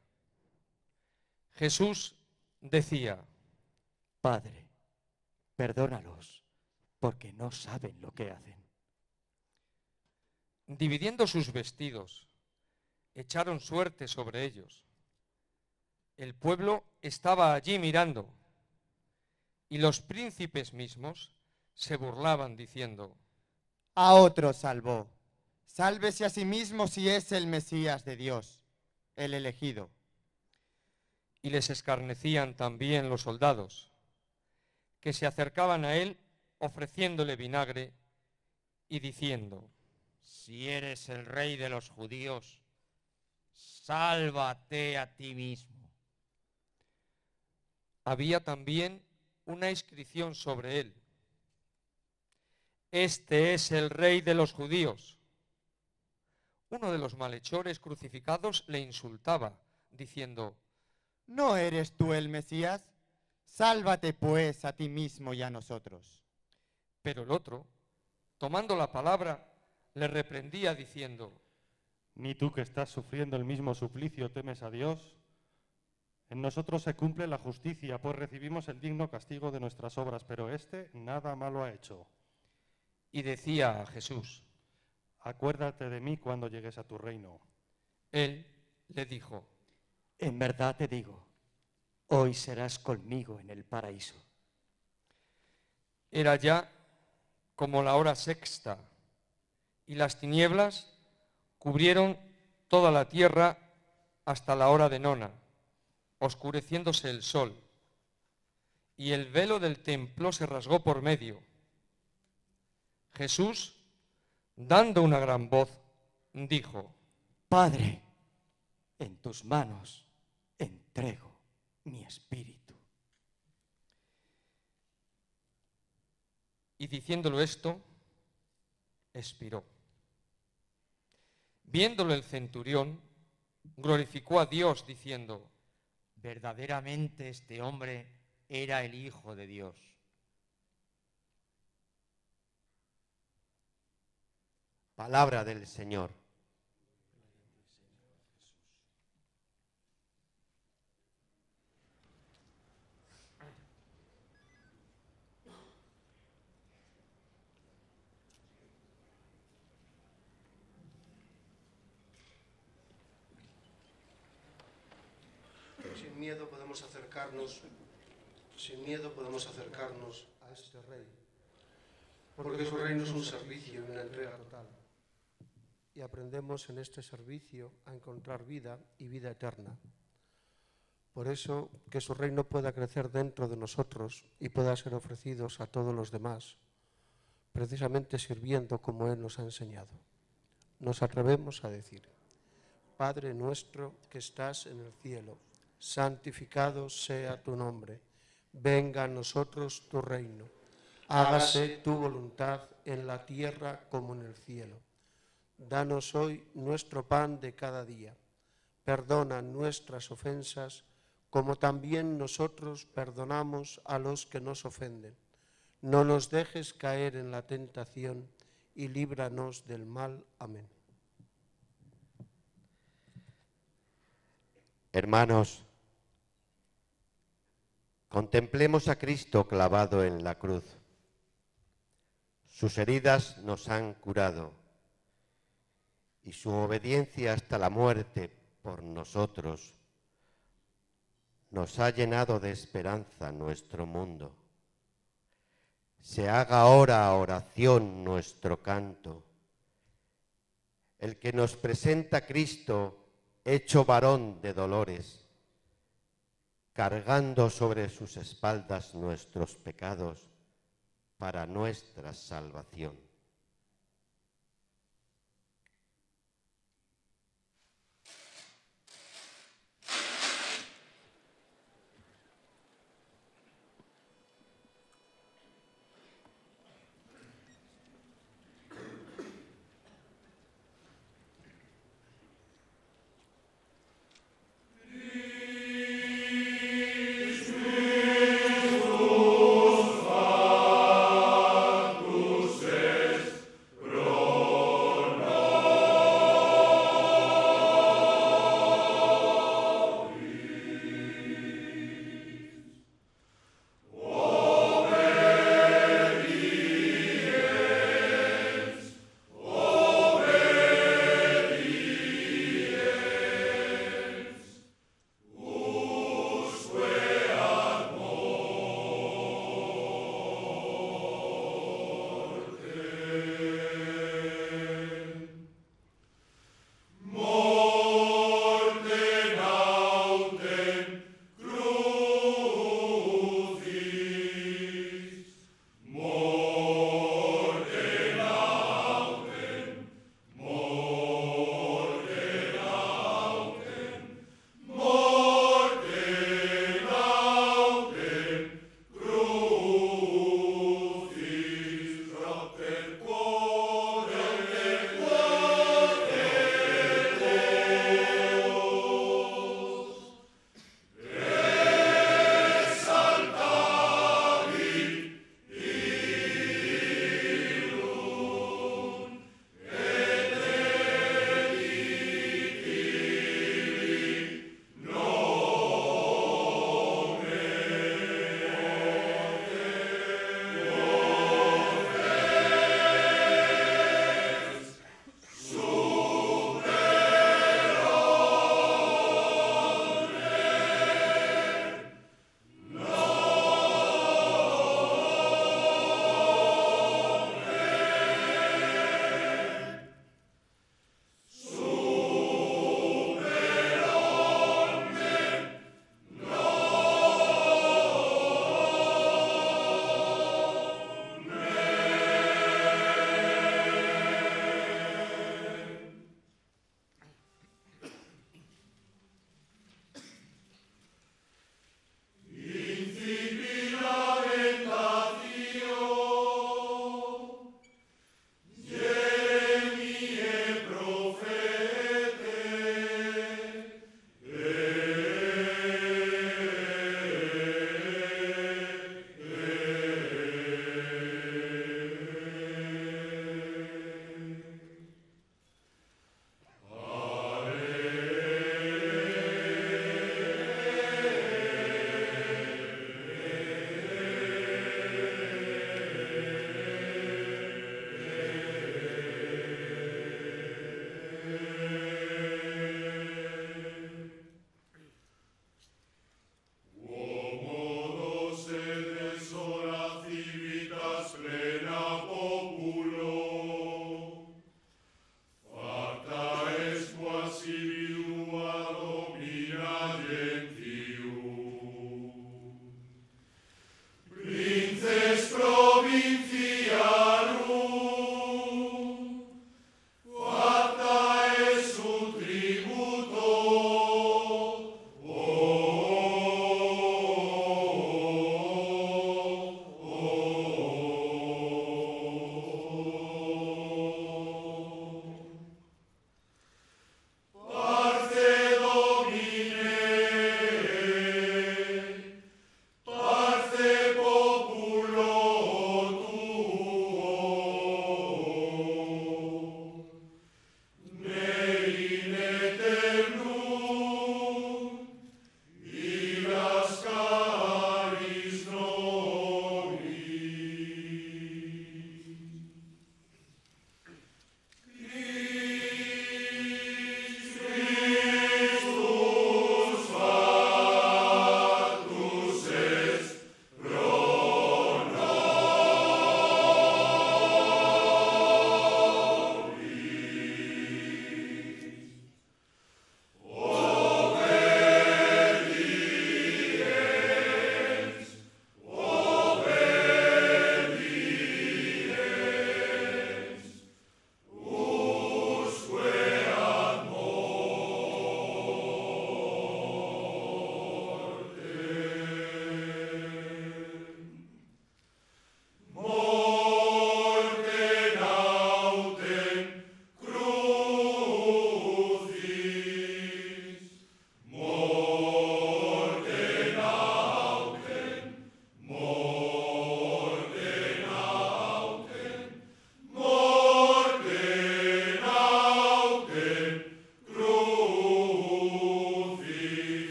Jesús decía: Padre, perdónalos, porque no saben lo que hacen. Dividiendo sus vestidos, echaron suerte sobre ellos. El pueblo estaba allí mirando, y los príncipes mismos se burlaban diciendo: A otro salvó. Sálvese a sí mismo si es el Mesías de Dios, el elegido. Y les escarnecían también los soldados, que se acercaban a él ofreciéndole vinagre y diciendo: Si eres el rey de los judíos, sálvate a ti mismo. Había también una inscripción sobre él: Este es el rey de los judíos. Uno de los malhechores crucificados le insultaba, diciendo: ¿No eres tú el Mesías? Sálvate pues a ti mismo y a nosotros. Pero el otro, tomando la palabra, le reprendía diciendo: Ni tú, que estás sufriendo el mismo suplicio, temes a Dios. En nosotros se cumple la justicia, pues recibimos el digno castigo de nuestras obras, pero éste nada malo ha hecho. Y decía a Jesús: Acuérdate de mí cuando llegues a tu reino. Él le dijo: En verdad te digo, hoy serás conmigo en el paraíso. Era ya como la hora sexta, y las tinieblas cubrieron toda la tierra hasta la hora de nona, oscureciéndose el sol, y el velo del templo se rasgó por medio. Jesús, dando una gran voz, dijo: Padre, en tus manos entrego mi espíritu. Y diciéndolo esto, expiró. Viéndolo el centurión, glorificó a Dios diciendo: verdaderamente este hombre era el Hijo de Dios. Palabra del Señor. Sin miedo podemos acercarnos a este Rey, porque su reino es un servicio y una entrega total. Y aprendemos en este servicio a encontrar vida y vida eterna. Por eso, que su reino pueda crecer dentro de nosotros y pueda ser ofrecidos a todos los demás, precisamente sirviendo como Él nos ha enseñado. Nos atrevemos a decir: Padre nuestro que estás en el cielo, santificado sea tu nombre. Venga a nosotros tu reino. Hágase tu voluntad en la tierra como en el cielo. Danos hoy nuestro pan de cada día. Perdona nuestras ofensas, como también nosotros perdonamos a los que nos ofenden. No nos dejes caer en la tentación y líbranos del mal. Amén. Hermanos, contemplemos a Cristo clavado en la cruz. Sus heridas nos han curado y su obediencia hasta la muerte por nosotros nos ha llenado de esperanza nuestro mundo. Se haga ahora oración nuestro canto. El que nos presenta a Cristo hecho varón de dolores, cargando sobre sus espaldas nuestros pecados para nuestra salvación. Say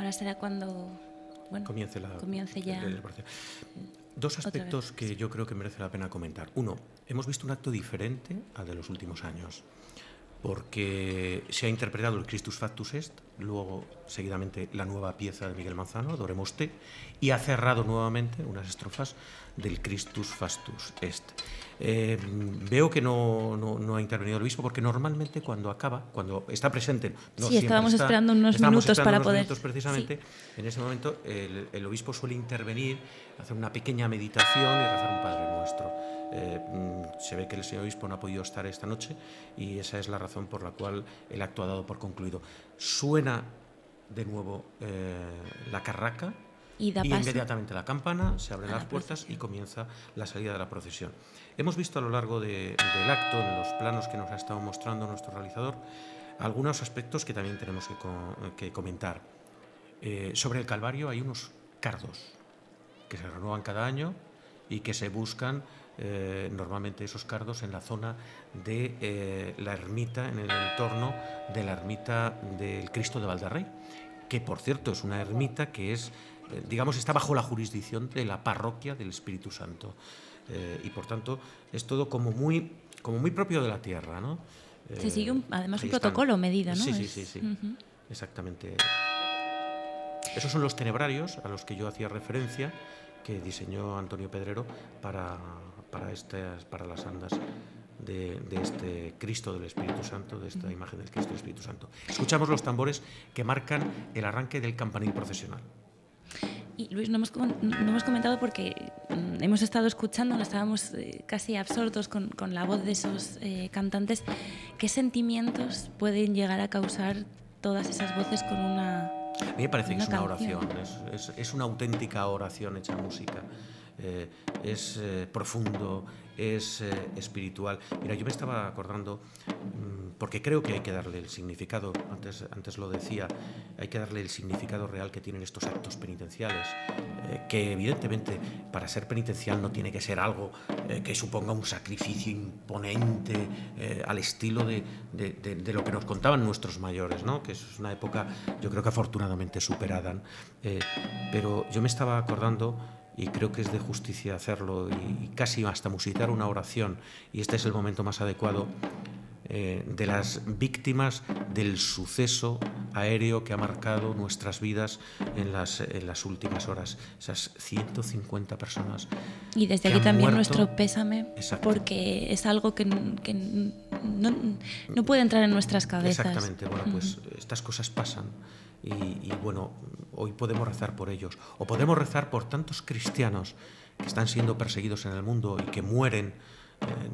Ahora será cuando comience ya. Dos aspectos que yo creo que merece la pena comentar. Uno, hemos visto un acto diferente al de los últimos años, porque se ha interpretado el Christus Factus Est, luego seguidamente la nueva pieza de Miguel Manzano, Adoremoste, y ha cerrado nuevamente unas estrofas del Christus Factus Est. Veo que no ha intervenido el obispo, porque normalmente cuando está presente, estábamos esperando unos minutos para poder. Precisamente, sí. En ese momento el obispo suele intervenir, hacer una pequeña meditación y rezar un Padre Nuestro. Se ve que el señor obispo no ha podido estar esta noche y esa es la razón por la cual el acto ha dado por concluido. Suena de nuevo la carraca y inmediatamente la campana, se abren las puertas y comienza la salida de la procesión. Hemos visto a lo largo del acto, en los planos que nos ha estado mostrando nuestro realizador, algunos aspectos que también tenemos que comentar. Sobre el Calvario hay unos cardos que se renuevan cada año y que se buscan normalmente esos cardos en la zona de la ermita, en el entorno de la ermita del Cristo de Valderrey, que por cierto es una ermita que es, está bajo la jurisdicción de la parroquia del Espíritu Santo, y por tanto es todo como muy propio de la tierra, ¿no? Se sigue además un protocolo medido, ¿no? Sí. Uh-huh. Exactamente. Esos son los tenebrarios a los que yo hacía referencia, que diseñó Antonio Pedrero para las andas de este Cristo del Espíritu Santo, de esta imagen del Cristo del Espíritu Santo. Escuchamos los tambores que marcan el arranque del campanil procesional. Y Luis, no hemos comentado porque hemos estado escuchando, estábamos casi absortos con la voz de esos cantantes. ¿Qué sentimientos pueden llegar a causar todas esas voces con una A mí me parece que es una canción? oración, es una auténtica oración hecha música. Es profundo, es espiritual. Mira, yo me estaba acordando, porque creo que hay que darle el significado, antes lo decía, hay que darle el significado real que tienen estos actos penitenciales, que evidentemente para ser penitencial no tiene que ser algo que suponga un sacrificio imponente al estilo de lo que nos contaban nuestros mayores, ¿no? Que es una época, yo creo que afortunadamente superada, pero yo me estaba acordando, y creo que es de justicia hacerlo, y casi hasta musicar una oración, y este es el momento más adecuado, de las víctimas del suceso aéreo que ha marcado nuestras vidas en las últimas horas. Esas 150 personas. Y desde aquí también muerto. Nuestro pésame, Exacto. Porque es algo que no puede entrar en nuestras cabezas. Exactamente. Bueno, pues estas cosas pasan. Y bueno, hoy podemos rezar por ellos, o podemos rezar por tantos cristianos que están siendo perseguidos en el mundo y que mueren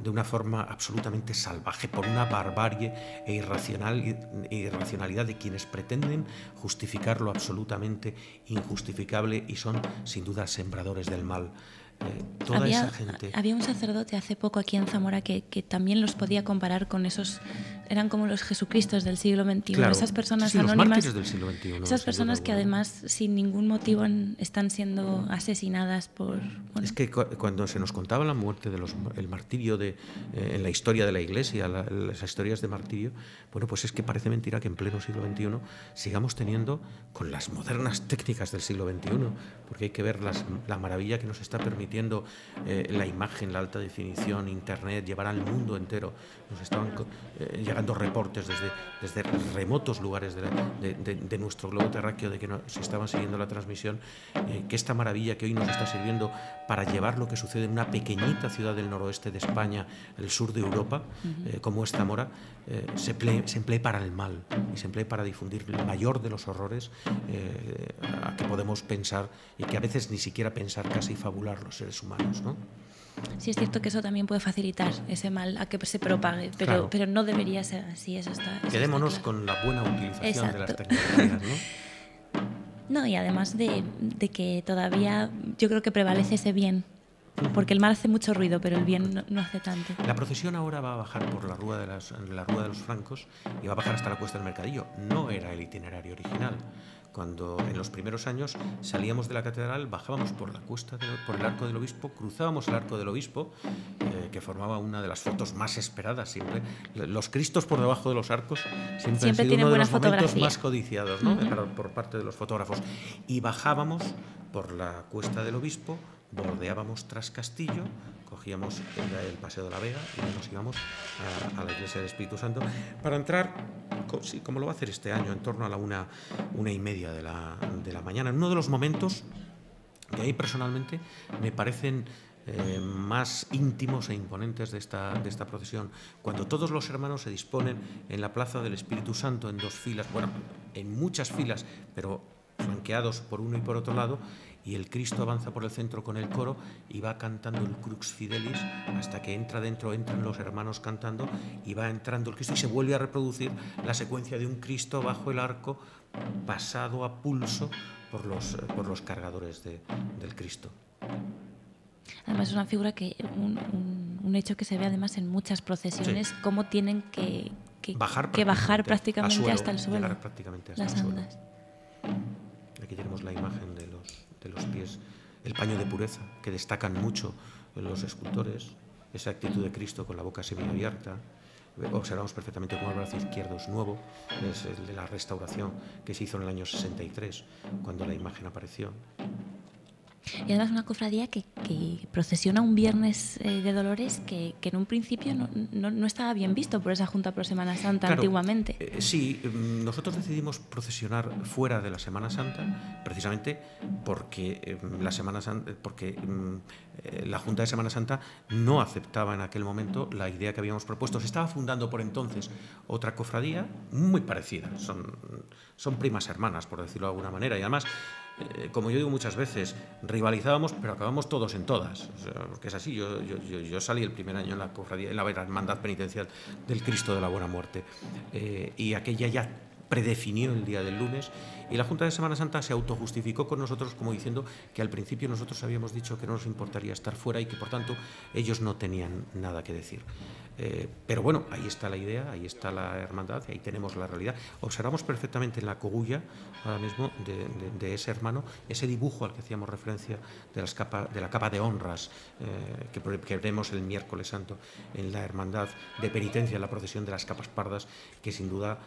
de una forma absolutamente salvaje por una barbarie e irracionalidad de quienes pretenden justificar lo absolutamente injustificable y son sin duda sembradores del mal. Toda esa gente. Había un sacerdote hace poco aquí en Zamora que también los podía comparar con esos, eran como los Jesucristos del siglo XXI, claro, esas personas sí, anónimas, los mártires del siglo XXI, esas personas que además sin ningún motivo están siendo asesinadas por... Bueno. Es que cuando se nos contaba la muerte el martirio en la historia de la Iglesia, las historias de martirio, bueno, pues es que parece mentira que en pleno siglo XXI sigamos teniendo, con las modernas técnicas del siglo XXI, porque hay que ver la maravilla que nos está permitiendo la imagen, la alta definición, Internet, llevar al mundo entero. Nos estaban llegando reportes desde remotos lugares de nuestro globo terráqueo de que se estaban siguiendo la transmisión, que esta maravilla que hoy nos está sirviendo para llevar lo que sucede en una pequeñita ciudad del noroeste de España, el sur de Europa, como es Zamora, se emplee para el mal y se emplee para difundir el mayor de los horrores a que podemos pensar y que a veces ni siquiera pensar, casi fabular los seres humanos, ¿no? Sí, es cierto que eso también puede facilitar ese mal a que se propague, pero no debería ser así. Quedémonos está claro. con la buena utilización Exacto. de las tecnologías, ¿no? No, y además de que todavía yo creo que prevalece ese bien Porque el mal hace mucho ruido, pero el bien no hace tanto. La procesión ahora va a bajar por la Rúa de los Francos y va a bajar hasta la Cuesta del Mercadillo. No era el itinerario original. Cuando en los primeros años salíamos de la catedral, bajábamos por la cuesta, por el Arco del Obispo, cruzábamos el Arco del Obispo, que formaba una de las fotos más esperadas siempre. Los Cristos por debajo de los arcos siempre han sido uno de los momentos más codiciados, ¿no? Por parte de los fotógrafos. Y bajábamos por la Cuesta del Obispo, bordeábamos Trascastillo, cogíamos el Paseo de la Vega y nos íbamos a la Iglesia del Espíritu Santo para entrar, como lo va a hacer este año, en torno a la 1:30 de la mañana, en uno de los momentos que a mí personalmente me parecen más íntimos e imponentes de esta procesión, cuando todos los hermanos se disponen en la Plaza del Espíritu Santo en dos filas, bueno, en muchas filas, pero flanqueados por uno y por otro lado, y el Cristo avanza por el centro con el coro y va cantando el Crux Fidelis hasta que entran los hermanos cantando y va entrando el Cristo y se vuelve a reproducir la secuencia de un Cristo bajo el arco pasado a pulso por los cargadores del Cristo. Además es una figura que un hecho que se ve además en muchas procesiones, sí, cómo tienen que bajar prácticamente hasta el suelo, las andas. Aquí tenemos la imagen de los pies, el paño de pureza, que destacan mucho los escultores, esa actitud de Cristo con la boca semiabierta. Observamos perfectamente cómo el brazo izquierdo es nuevo, es el de la restauración que se hizo en el año 63, cuando la imagen apareció. Y además una cofradía que procesiona un viernes de Dolores que en un principio no estaba bien visto por esa Junta Pro Semana Santa, claro, antiguamente. Sí, nosotros decidimos procesionar fuera de la Semana Santa precisamente porque la Junta de Semana Santa no aceptaba en aquel momento la idea que habíamos propuesto. Se estaba fundando por entonces otra cofradía muy parecida, son primas hermanas, por decirlo de alguna manera, y además, como yo digo muchas veces, rivalizábamos, pero acabamos todos en todas, o sea, porque es así. Yo salí el primer año en la cofradía, en la hermandad penitencial del Cristo de la Buena Muerte, y aquella ya predefinió el día del lunes, y la Junta de Semana Santa se autojustificó con nosotros como diciendo que al principio nosotros habíamos dicho que no nos importaría estar fuera y que por tanto ellos no tenían nada que decir. Pero bueno, ahí está la idea, ahí está la hermandad, y ahí tenemos la realidad. Observamos perfectamente en la cogulla ahora mismo de ese hermano, ese dibujo al que hacíamos referencia de la capa de honras que veremos el miércoles santo en la hermandad de penitencia, en la procesión de las capas pardas, que sin duda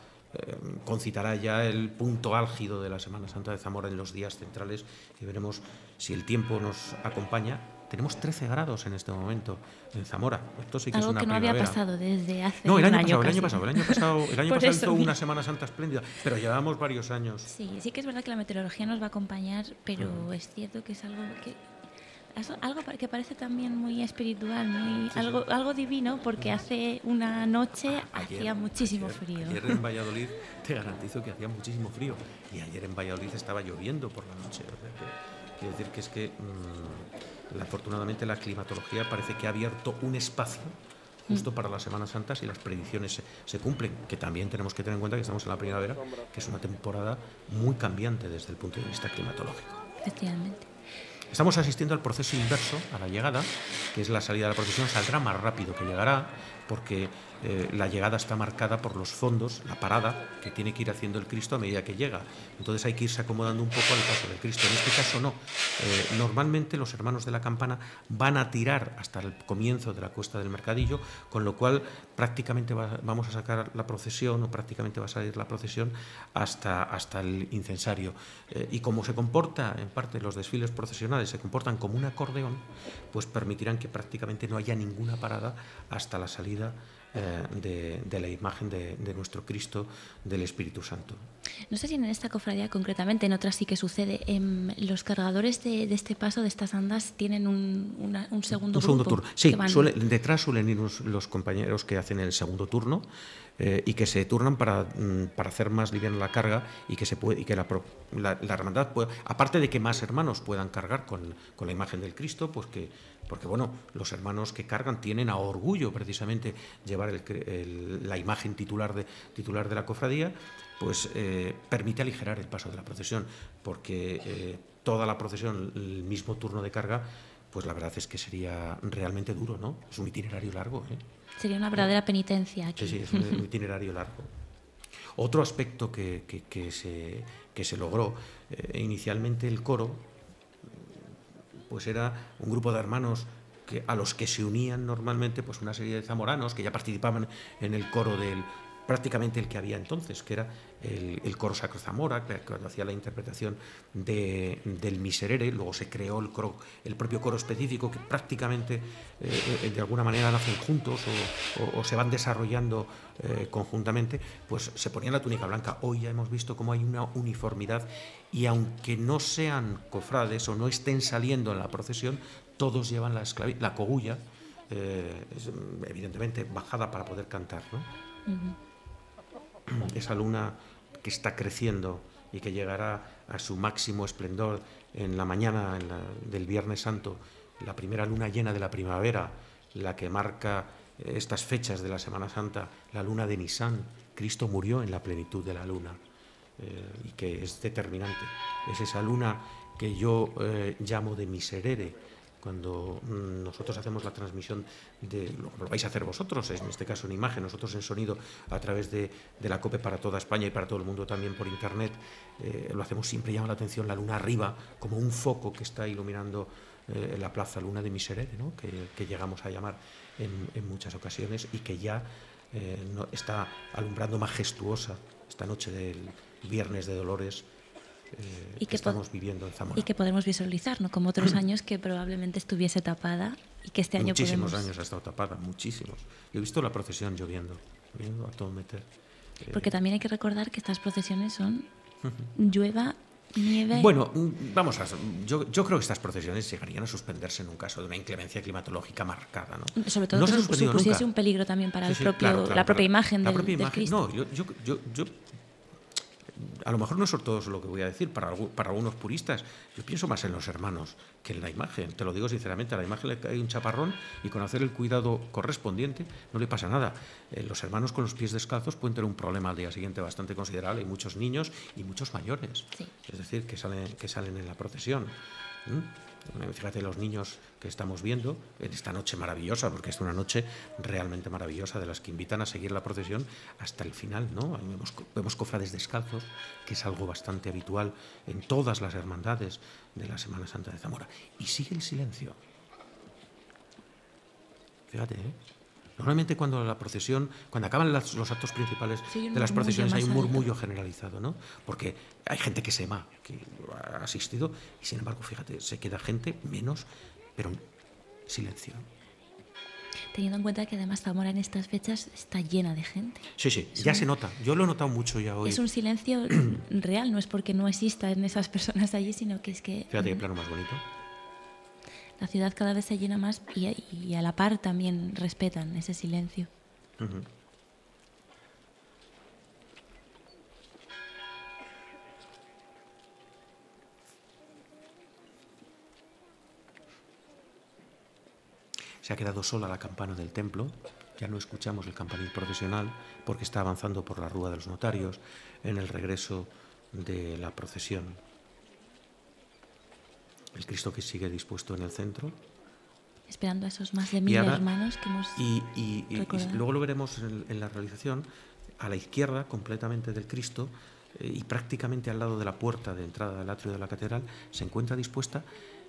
concitará ya el punto álgido de la Semana Santa de Zamora en los días centrales, y veremos si el tiempo nos acompaña. Tenemos 13 grados en este momento en Zamora. Esto sí que algo es una que no primavera. había pasado desde hace no, el año año pasado. El año pasado hizo una Semana Santa espléndida, pero llevamos varios años. Sí que es verdad que la meteorología nos va a acompañar, pero es cierto que es algo que parece también muy espiritual, algo divino, porque hace una noche hacía muchísimo frío. Ayer en Valladolid te garantizo que hacía muchísimo frío, y ayer en Valladolid estaba lloviendo por la noche. Quiero decir que es que afortunadamente la climatología parece que ha abierto un espacio justo para las Semanas Santas, y las predicciones se cumplen, que también tenemos que tener en cuenta que estamos en la primavera, que es una temporada muy cambiante desde el punto de vista climatológico. Efectivamente. Estamos asistiendo al proceso inverso, a la llegada, que es la salida de la procesión. Saldrá más rápido que llegará, porque la llegada está marcada por los fondos, la parada que tiene que ir haciendo el Cristo a medida que llega. Entonces hay que irse acomodando un poco al paso del Cristo. En este caso no. Normalmente los hermanos de la campana van a tirar hasta el comienzo de la Cuesta del Mercadillo, con lo cual prácticamente vamos a sacar la procesión, o prácticamente va a salir la procesión hasta el incensario. Y como se comporta, en parte los desfiles procesionales se comportan como un acordeón, pues permitirán que prácticamente no haya ninguna parada hasta la salida de la imagen de nuestro Cristo del Espíritu Santo. No sé si en esta cofradía concretamente, en otras sí que sucede, los cargadores de este paso, de estas andas, tienen un segundo turno. Sí, detrás suelen ir los compañeros que hacen el segundo turno, y que se turnan para hacer más liviana la carga, y que la hermandad pueda, aparte de que más hermanos puedan cargar con la imagen del Cristo, pues porque bueno, los hermanos que cargan tienen a orgullo precisamente llevar la imagen titular de la cofradía, pues permite aligerar el paso de la procesión, porque toda la procesión, el mismo turno de carga, pues la verdad es que sería realmente duro, ¿no? Es un itinerario largo, ¿eh? Sería una verdadera penitencia aquí. Sí, es un itinerario largo. Otro aspecto que se logró, inicialmente el coro, pues era un grupo de hermanos a los que se unían normalmente pues una serie de zamoranos que ya participaban en el coro prácticamente el que había entonces, que era el coro Sacro Zamora, cuando hacía la interpretación del Miserere. Luego se creó el propio coro específico, que prácticamente de alguna manera nacen juntos o se van desarrollando conjuntamente. Pues se ponían la túnica blanca. Hoy ya hemos visto cómo hay una uniformidad, y aunque no sean cofrades o no estén saliendo en la procesión, todos llevan la cogulla, evidentemente bajada para poder cantar, ¿no? Esa luna que está creciendo y que llegará a su máximo esplendor en la mañana del Viernes Santo, la primera luna llena de la primavera, la que marca estas fechas de la Semana Santa, la luna de Nisán. Cristo murió en la plenitud de la luna, y que es determinante. Es esa luna que yo llamo de Miserere. Cuando nosotros hacemos la transmisión, lo vais a hacer vosotros, en este caso en imagen, nosotros en sonido, a través de la COPE para toda España y para todo el mundo también por internet, lo hacemos, siempre llama la atención la luna arriba, como un foco que está iluminando la plaza, luna de Miserere, ¿no? que llegamos a llamar en muchas ocasiones, y que ya está alumbrando majestuosa esta noche del Viernes de Dolores, y que estamos viviendo en Zamora. Y que podemos visualizar, ¿no? Como otros años que probablemente estuviese tapada, y que este año muchísimos años ha estado tapada, muchísimos. Yo he visto la procesión lloviendo a todo meter. Porque también hay que recordar que estas procesiones son llueva, nieve... Bueno, vamos yo creo que estas procesiones llegarían a suspenderse en un caso de una inclemencia climatológica marcada, ¿no? Sobre todo no que se supusiese un peligro también para la propia imagen del Cristo. No, yo a lo mejor no es ortodoxo lo que voy a decir para algunos puristas. Yo pienso más en los hermanos que en la imagen. Te lo digo sinceramente, a la imagen le cae un chaparrón y con hacer el cuidado correspondiente no le pasa nada. Los hermanos con los pies descalzos pueden tener un problema al día siguiente bastante considerable. Hay muchos niños y muchos mayores, sí. Es decir, que salen en la procesión. Fíjate los niños que estamos viendo en esta noche maravillosa, porque es una noche realmente maravillosa, de las que invitan a seguir la procesión hasta el final, ¿no? Vemos cofrades descalzos, que es algo bastante habitual en todas las hermandades de la Semana Santa de Zamora. Y sigue el silencio. Fíjate, ¿eh? Normalmente cuando acaban los actos principales de las procesiones hay un murmullo generalizado, ¿no? Porque hay gente que se va, que ha asistido, y sin embargo, fíjate, se queda gente menos, pero silencio. Teniendo en cuenta que además Zamora en estas fechas está llena de gente. Sí, ya se nota. Yo lo he notado mucho ya hoy. Es un silencio real, no es porque no existan esas personas allí, sino que es que... Fíjate qué plano más bonito. La ciudad cada vez se llena más y a la par también respetan ese silencio. Se ha quedado sola la campana del templo, ya no escuchamos el campanil procesional porque está avanzando por la Rúa de los Notarios en el regreso de la procesión. El Cristo que sigue dispuesto en el centro. Esperando a esos más de 1000 hermanos que hemos recordado. Y luego lo veremos en la realización, a la izquierda completamente del Cristo y prácticamente al lado de la puerta de entrada del atrio de la catedral se encuentra dispuesta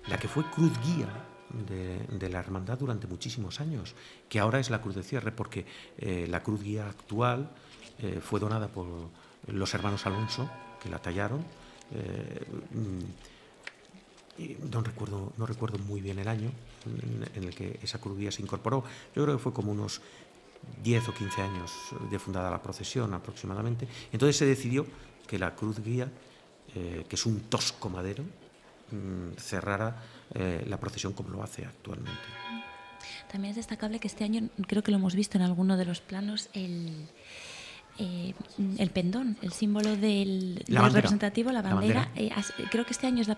la que fue cruz guía de la hermandad durante muchísimos años, que ahora es la cruz de cierre, porque la cruz guía actual fue donada por los hermanos Alonso, que la tallaron. No recuerdo muy bien el año en el que esa cruz guía se incorporó. Yo creo que fue como unos 10 o 15 años de fundada la procesión aproximadamente. Entonces se decidió que la cruz guía, que es un tosco madero, cerrara la procesión como lo hace actualmente. También es destacable que este año, creo que lo hemos visto en alguno de los planos, el pendón, el símbolo del representativo, la bandera. Creo que este año es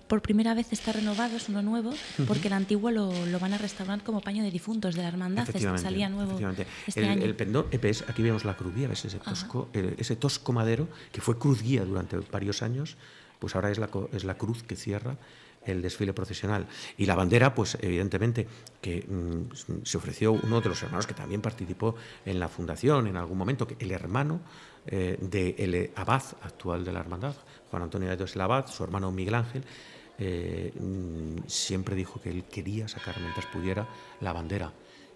por primera vez está renovado, es uno nuevo, porque el antiguo lo van a restaurar como paño de difuntos de la hermandad. Salía nuevo este año. El pendón, aquí vemos la cruz guía, ves ese tosco madero que fue cruz guía durante varios años, pues ahora es la cruz que cierra el desfile procesional. Y la bandera, pues evidentemente que se ofreció uno de los hermanos que también participó en la fundación en algún momento, el hermano del abad actual de la hermandad, Juan Antonio de el Abad, su hermano Miguel Ángel, siempre dijo que él quería sacar mientras pudiera la bandera.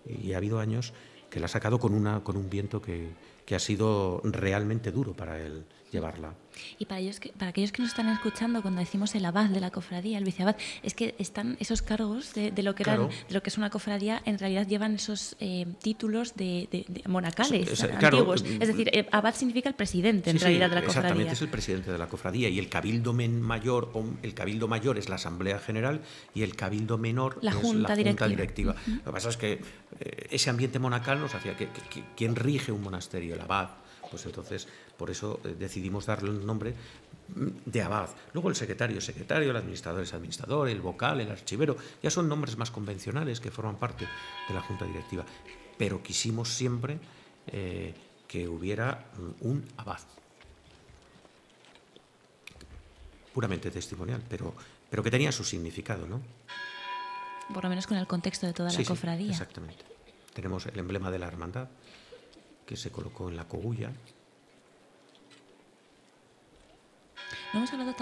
Y ha habido años que la ha sacado con un viento que ha sido realmente duro para él llevarla. Y para aquellos que nos están escuchando, cuando decimos el abad de la cofradía, el viceabad, es que están esos cargos de lo que Claro. de lo que es una cofradía, en realidad llevan esos títulos de monacales Claro. antiguos. Es decir, abad significa el presidente, en realidad, de la cofradía. Exactamente, es el presidente de la cofradía, y el cabildo mayor, el cabildo mayor es la asamblea general y el cabildo menor La es junta la junta directiva. directiva. Lo que pasa es que ese ambiente monacal nos hacía que ¿quién rige un monasterio? El abad. Pues entonces, por eso decidimos darle un nombre de abad. Luego el secretario, el administrador es administrador, el vocal, el archivero, ya son nombres más convencionales que forman parte de la junta directiva. Pero quisimos siempre que hubiera un abad. Puramente testimonial, pero que tenía su significado, ¿no? Por lo menos con el contexto de toda la cofradía. Sí, exactamente. Tenemos el emblema de la hermandad, que se colocó en la cogulla. No hemos hablado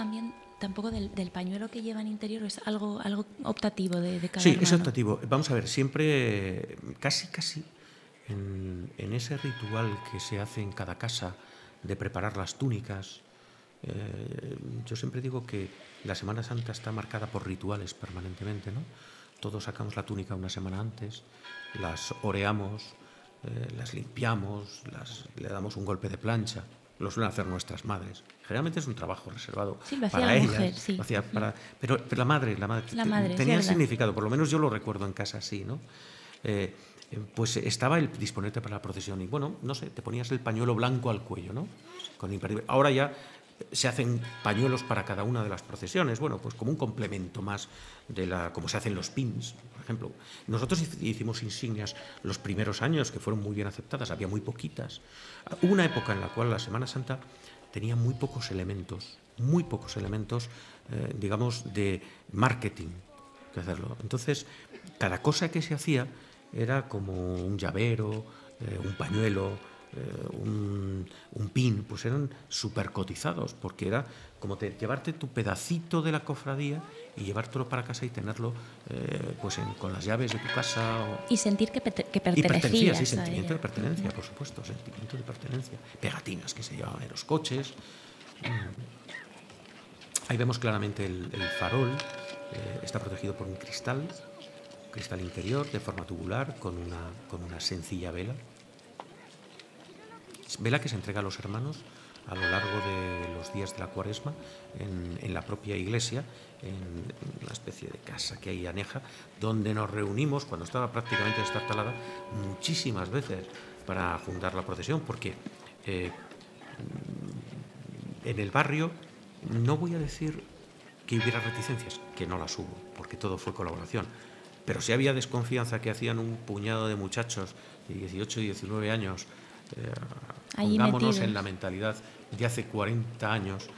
tampoco del pañuelo que lleva en interior, es algo optativo de cada Sí, hermano. es optativo. Vamos a ver, siempre, casi en ese ritual que se hace en cada casa de preparar las túnicas, yo siempre digo que la Semana Santa está marcada por rituales permanentemente, ¿no? Todos sacamos la túnica una semana antes, las oreamos, las limpiamos, le damos un golpe de plancha. Lo suelen hacer nuestras madres. Generalmente es un trabajo reservado para ellas. Mujer, sí. Lo hacía pero la madre tenía significado, por lo menos yo lo recuerdo en casa así, ¿no? Pues estaba el disponerte para la procesión y, bueno, no sé, te ponías el pañuelo blanco al cuello, ¿no? Ahora ya se hacen pañuelos para cada una de las procesiones, bueno, pues como un complemento más como se hacen los pins, por ejemplo. Nosotros hicimos insignias los primeros años que fueron muy bien aceptadas, había muy poquitas. Hubo una época en la cual la Semana Santa tenía muy pocos elementos, digamos, de marketing que hacerlo. Entonces, cada cosa que se hacía era como un llavero, un pañuelo, un pin, pues eran súper cotizados, porque era como llevarte tu pedacito de la cofradía y llevártelo para casa y tenerlo con las llaves de tu casa. Y sentir que pertenecías. Sí, sentimiento de pertenencia, por supuesto, sentimiento de pertenencia. Pegatinas que se llevaban en los coches. Ahí vemos claramente el farol, está protegido por un cristal interior de forma tubular con una sencilla vela. Vela que se entrega a los hermanos a lo largo de los días de la Cuaresma en la propia iglesia, en una especie de casa que hay aneja, donde nos reunimos cuando estaba prácticamente destartalada muchísimas veces para fundar la procesión, porque en el barrio no voy a decir que hubiera reticencias, que no las hubo, porque todo fue colaboración, pero sí había desconfianza que hacían un puñado de muchachos de 18 y 19 años. Pongámonos en la mentalidad de hace 40 años,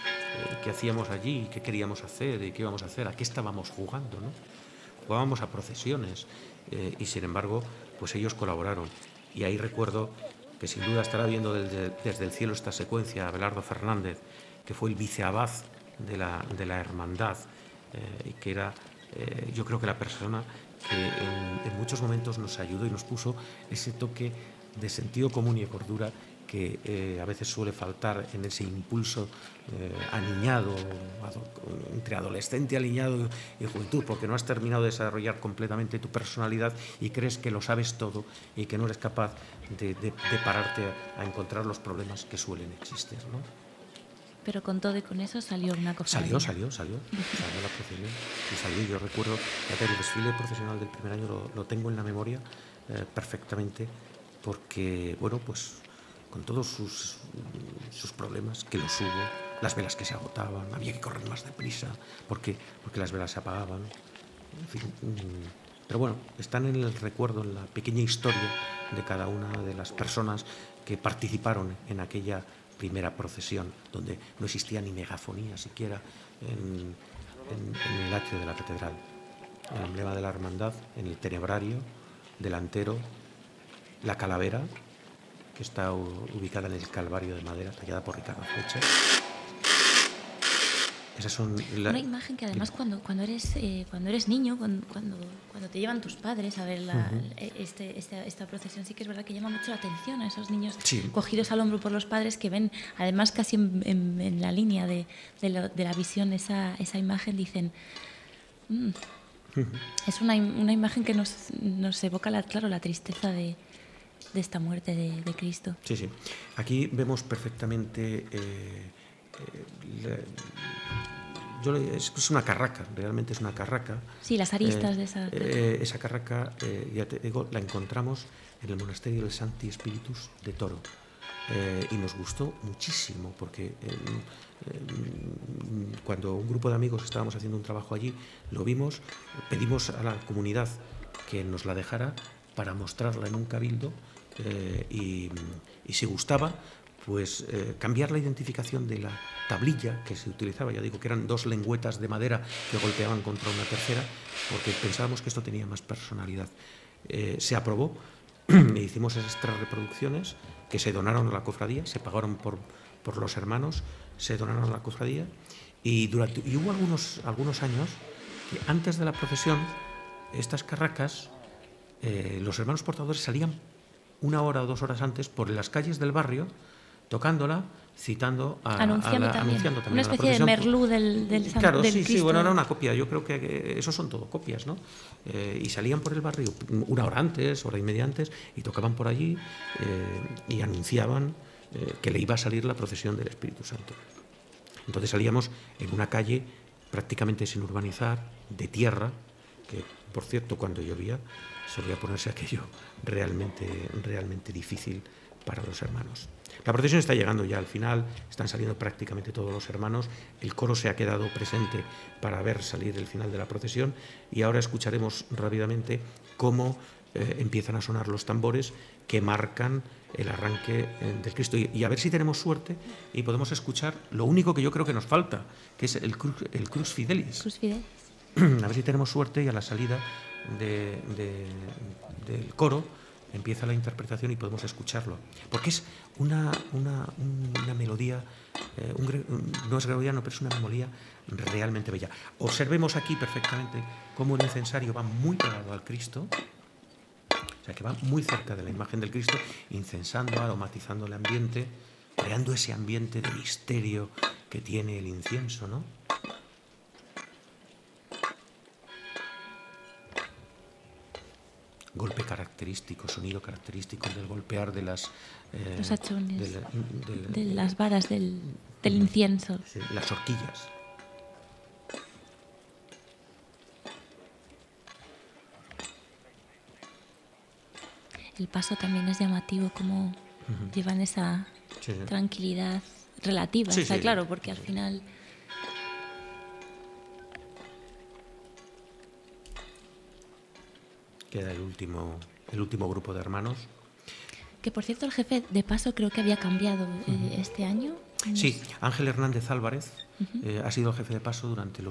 qué hacíamos allí, qué queríamos hacer y qué íbamos a hacer, a qué estábamos jugando, ¿no? Jugábamos a procesiones y sin embargo, pues ellos colaboraron. Y ahí recuerdo que sin duda estará viendo desde el cielo esta secuencia Abelardo Fernández, que fue el viceabad de la hermandad y que era, yo creo que la persona que en muchos momentos nos ayudó y nos puso ese toque de sentido común y de cordura que a veces suele faltar en ese impulso aniñado, entre adolescente, aliñado y juventud, porque no has terminado de desarrollar completamente tu personalidad y crees que lo sabes todo y que no eres capaz de pararte a encontrar los problemas que suelen existir, ¿no? Pero con todo y con eso salió una cofradía. Salió la procesión y salió. Yo recuerdo el desfile profesional del primer año, lo tengo en la memoria perfectamente, porque, bueno, pues con todos sus problemas, que los hubo, las velas que se agotaban, había que correr más deprisa, porque las velas se apagaban, en fin. Pero bueno, están en el recuerdo, en la pequeña historia de cada una de las personas que participaron en aquella primera procesión, donde no existía ni megafonía siquiera. en el atrio de la catedral. El emblema de la hermandad en el tenebrario delantero, la calavera, que está ubicada en el Calvario de madera, tallada por Ricardo Fletcher. Esas son una imagen que además cuando eres niño, cuando te llevan tus padres a ver esta procesión, sí que es verdad que llama mucho la atención a esos niños cogidos al hombro por los padres, que ven además casi en la línea de la visión esa imagen, dicen... Es una imagen que nos evoca la tristeza de esta muerte de Cristo. Sí, sí. Aquí vemos perfectamente... es una carraca, realmente es una carraca. Sí, las aristas de esa... Esa carraca, ya te digo, la encontramos en el monasterio del Sancti Spiritus de Toro. Y nos gustó muchísimo, porque cuando un grupo de amigos estábamos haciendo un trabajo allí, lo vimos, pedimos a la comunidad que nos la dejara para mostrarla en un cabildo y si gustaba, pues cambiar la identificación de la tablilla que se utilizaba, ya digo que eran 2 lengüetas de madera que golpeaban contra una tercera, porque pensábamos que esto tenía más personalidad. Se aprobó e hicimos esas 3 reproducciones que se donaron a la cofradía, se pagaron por los hermanos, se donaron a la cofradía y hubo algunos años que antes de la procesión estas carracas, los hermanos portadores salían 1 hora o 2 horas antes por las calles del barrio tocándola, citando anunciando también una especie de merlú del claro, del sí, Cristo. Sí, bueno, era una copia, yo creo que esos son todo copias, ¿no? Y salían por el barrio 1 hora antes, hora y media antes, y tocaban por allí y anunciaban que le iba a salir la procesión del Espíritu Santo. Entonces salíamos en una calle prácticamente sin urbanizar, de tierra, que por cierto cuando llovía solía ponerse aquello realmente difícil para los hermanos. La procesión está llegando ya al final, están saliendo prácticamente todos los hermanos, el coro se ha quedado presente para ver salir el final de la procesión y ahora escucharemos rápidamente cómo empiezan a sonar los tambores que marcan el arranque del Cristo y a ver si tenemos suerte y podemos escuchar lo único que yo creo que nos falta, que es el Crux Fidelis. Crux Fidelis. A ver si tenemos suerte y a la salida del coro empieza la interpretación y podemos escucharlo, porque es una melodía, no es gregoriano, pero es una melodía realmente bella. Observemos aquí perfectamente cómo el incensario va muy pegado al Cristo, o sea que va muy cerca de la imagen del Cristo, incensando, aromatizando el ambiente, creando ese ambiente de misterio que tiene el incienso, ¿no? Golpe característico, sonido característico del golpear de las... los hachones, de las varas del incienso. Sí, las horquillas. El paso también es llamativo, como llevan esa tranquilidad relativa, está claro, porque al final... Queda el último grupo de hermanos. Que por cierto el jefe de paso creo que había cambiado este año. Sí, Ángel Hernández Álvarez ha sido el jefe de paso durante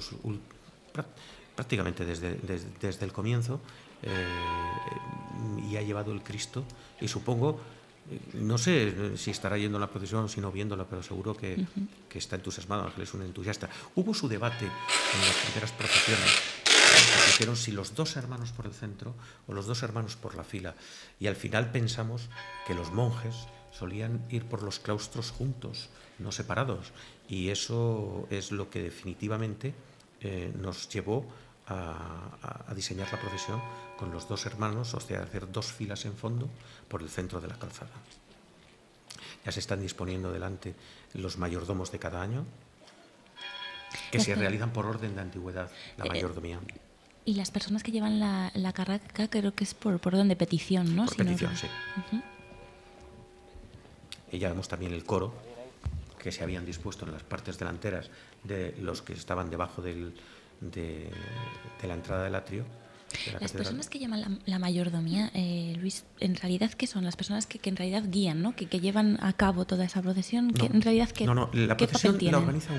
prácticamente desde el comienzo y ha llevado el Cristo y supongo, no sé si estará yendo a la procesión o si no viéndola, pero seguro que está entusiasmado. Ángel es un entusiasta. Hubo su debate en las primeras procesiones. Dijeron si los 2 hermanos por el centro o los 2 hermanos por la fila, y al final pensamos que los monjes solían ir por los claustros juntos, no separados, y eso es lo que definitivamente nos llevó a diseñar la procesión con los 2 hermanos, o sea, hacer 2 filas en fondo por el centro de la calzada. Ya se están disponiendo delante los mayordomos de cada año, que se realizan por orden de antigüedad, la mayordomía. Y las personas que llevan la carraca creo que es por orden de petición, ¿no? Por petición, sí. Y ya vemos también el coro, que se habían dispuesto en las partes delanteras de los que estaban debajo de la entrada del atrio. Las personas que llaman la mayordomía, Luis, en realidad, ¿qué son? Las personas que en realidad guían, ¿no? Que llevan a cabo toda esa procesión, que en realidad, ¿qué la papel procesión tienen? la organiza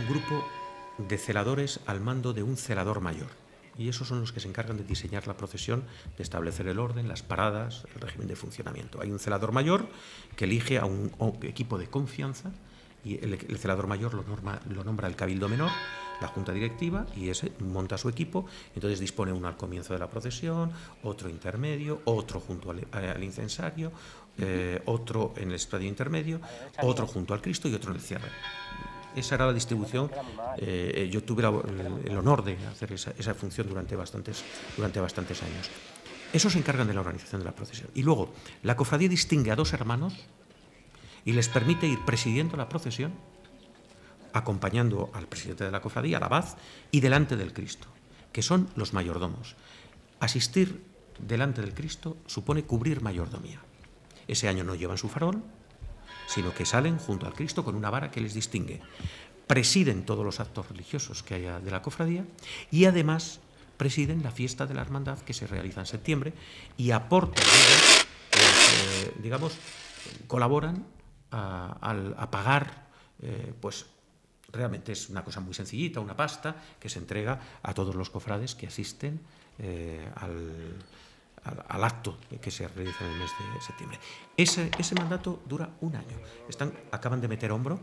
un de celadores al mando de un celador mayor. Y esos son los que se encargan de diseñar la procesión, de establecer el orden, las paradas, el régimen de funcionamiento. Hay un celador mayor que elige a un equipo de confianza y el celador mayor lo nombra el cabildo menor, la junta directiva, y ese monta su equipo. Entonces dispone uno al comienzo de la procesión, otro intermedio, otro junto al incensario, otro en el estadio intermedio, otro junto al Cristo y otro en el cierre. Esa era la distribución. Yo tuve el honor de hacer esa función durante bastantes años. Esos se encargan de la organización de la procesión. Y luego, la cofradía distingue a dos hermanos y les permite ir presidiendo la procesión, acompañando al presidente de la cofradía, al abad, y delante del Cristo, que son los mayordomos. Asistir delante del Cristo supone cubrir mayordomía. Ese año no llevan su farol, sino que salen junto al Cristo con una vara que les distingue. Presiden todos los actos religiosos que haya de la cofradía y además presiden la fiesta de la hermandad que se realiza en septiembre y aportan, digamos, colaboran a pagar, pues realmente es una cosa muy sencillita, una pasta que se entrega a todos los cofrades que asisten al acto que se realiza en el mes de septiembre. Ese mandato dura un año. Acaban de meter hombro.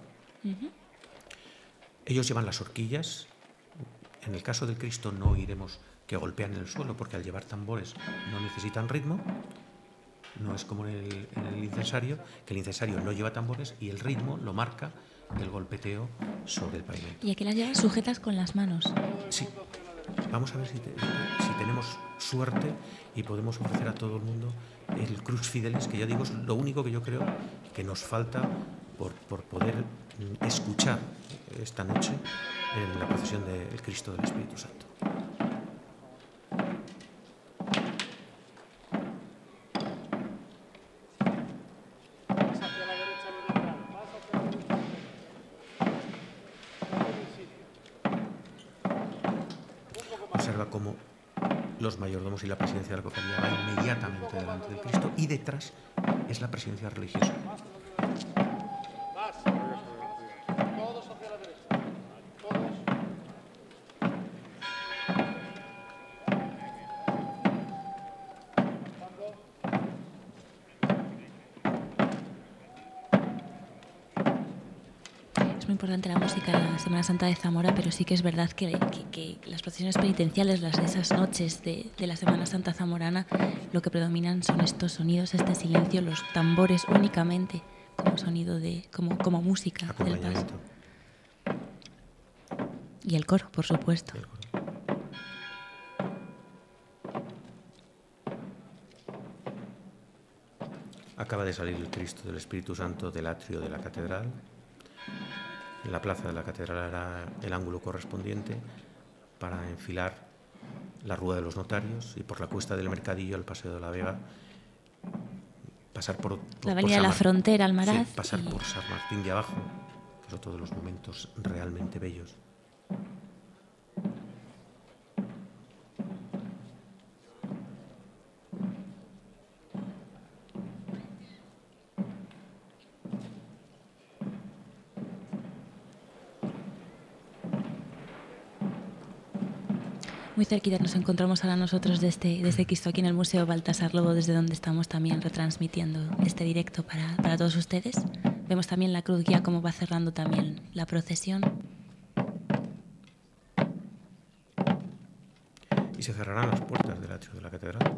Ellos llevan las horquillas. En el caso del Cristo no oiremos que golpean en el suelo, porque al llevar tambores no necesitan ritmo. No es como en el incensario, que el incensario no lleva tambores y el ritmo lo marca el golpeteo sobre el pavimento. Y aquí las llevan sujetas con las manos. Sí. Vamos a ver si tenemos suerte y podemos ofrecer a todo el mundo el Crux Fidelis, que ya digo es lo único que yo creo que nos falta por poder escuchar esta noche en la procesión del Cristo del Espíritu Santo. Observa cómo los mayordomos y la presidencia de la cofradía van inmediatamente delante del Cristo y detrás es la presidencia religiosa. Todos hacia la derecha. Todos. Es muy importante la música en la Semana Santa de Zamora, pero sí que es verdad que las procesiones penitenciales, esas noches de la Semana Santa zamorana, lo que predominan son estos sonidos, este silencio, los tambores únicamente como sonido como música del paso. Y el coro, por supuesto. Acaba de salir el Cristo del Espíritu Santo del atrio de la catedral. En la plaza de la catedral hará el ángulo correspondiente para enfilar la Rúa de los Notarios y por la Cuesta del Mercadillo al Paseo de la Vega, pasar por la Avenida de la Frontera, Almaraz. Sí, pasar por San Martín de Abajo, que es otro de los momentos realmente bellos. Muy cerquita nos encontramos ahora nosotros de este Cristo aquí en el Museo Baltasar Lobo, desde donde estamos también retransmitiendo este directo para todos ustedes. Vemos también la cruz guía, cómo va cerrando también la procesión. Y se cerrarán las puertas del atrio de la catedral.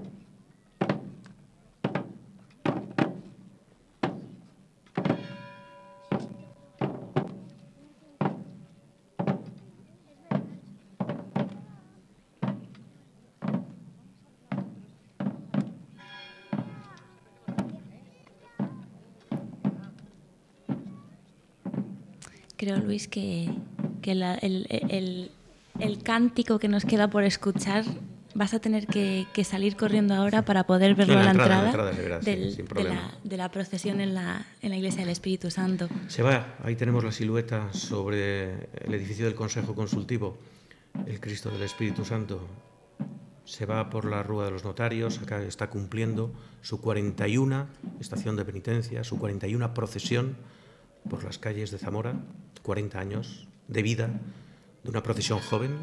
Creo, Luis, que el cántico que nos queda por escuchar vas a tener que salir corriendo ahora para poder verlo a la entrada de la procesión en la Iglesia del Espíritu Santo. Se va, ahí tenemos la silueta sobre el edificio del Consejo Consultivo, el Cristo del Espíritu Santo. Se va por la Rúa de los Notarios, acá está cumpliendo su 41 estación de penitencia, su 41 procesión por las calles de Zamora, 40 años de vida de una procesión joven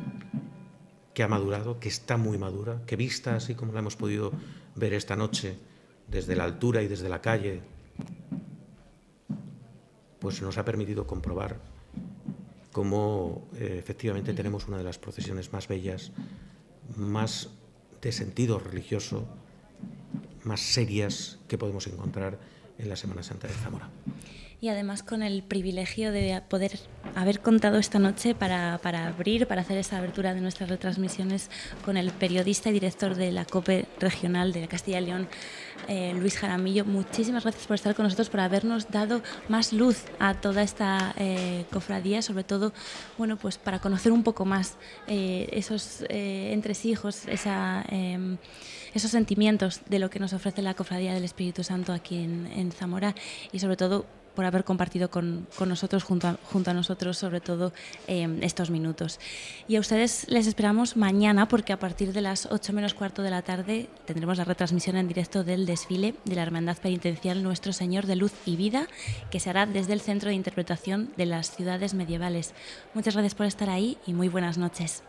que ha madurado, que está muy madura, que vista así como la hemos podido ver esta noche desde la altura y desde la calle, pues nos ha permitido comprobar cómo efectivamente tenemos una de las procesiones más bellas, más de sentido religioso, más serias que podemos encontrar en la Semana Santa de Zamora. Y además con el privilegio de poder haber contado esta noche para hacer esta abertura de nuestras retransmisiones con el periodista y director de la COPE regional de Castilla y León, Luis Jaramillo. Muchísimas gracias por estar con nosotros, por habernos dado más luz a toda esta cofradía, sobre todo, bueno, pues para conocer un poco más esos entresijos, esos sentimientos de lo que nos ofrece la Cofradía del Espíritu Santo aquí en Zamora, y sobre todo por haber compartido con nosotros, junto a nosotros, sobre todo estos minutos. Y a ustedes les esperamos mañana, porque a partir de las 8 menos cuarto de la tarde tendremos la retransmisión en directo del desfile de la Hermandad Penitencial Nuestro Señor de Luz y Vida, que se hará desde el Centro de Interpretación de las Ciudades Medievales. Muchas gracias por estar ahí y muy buenas noches.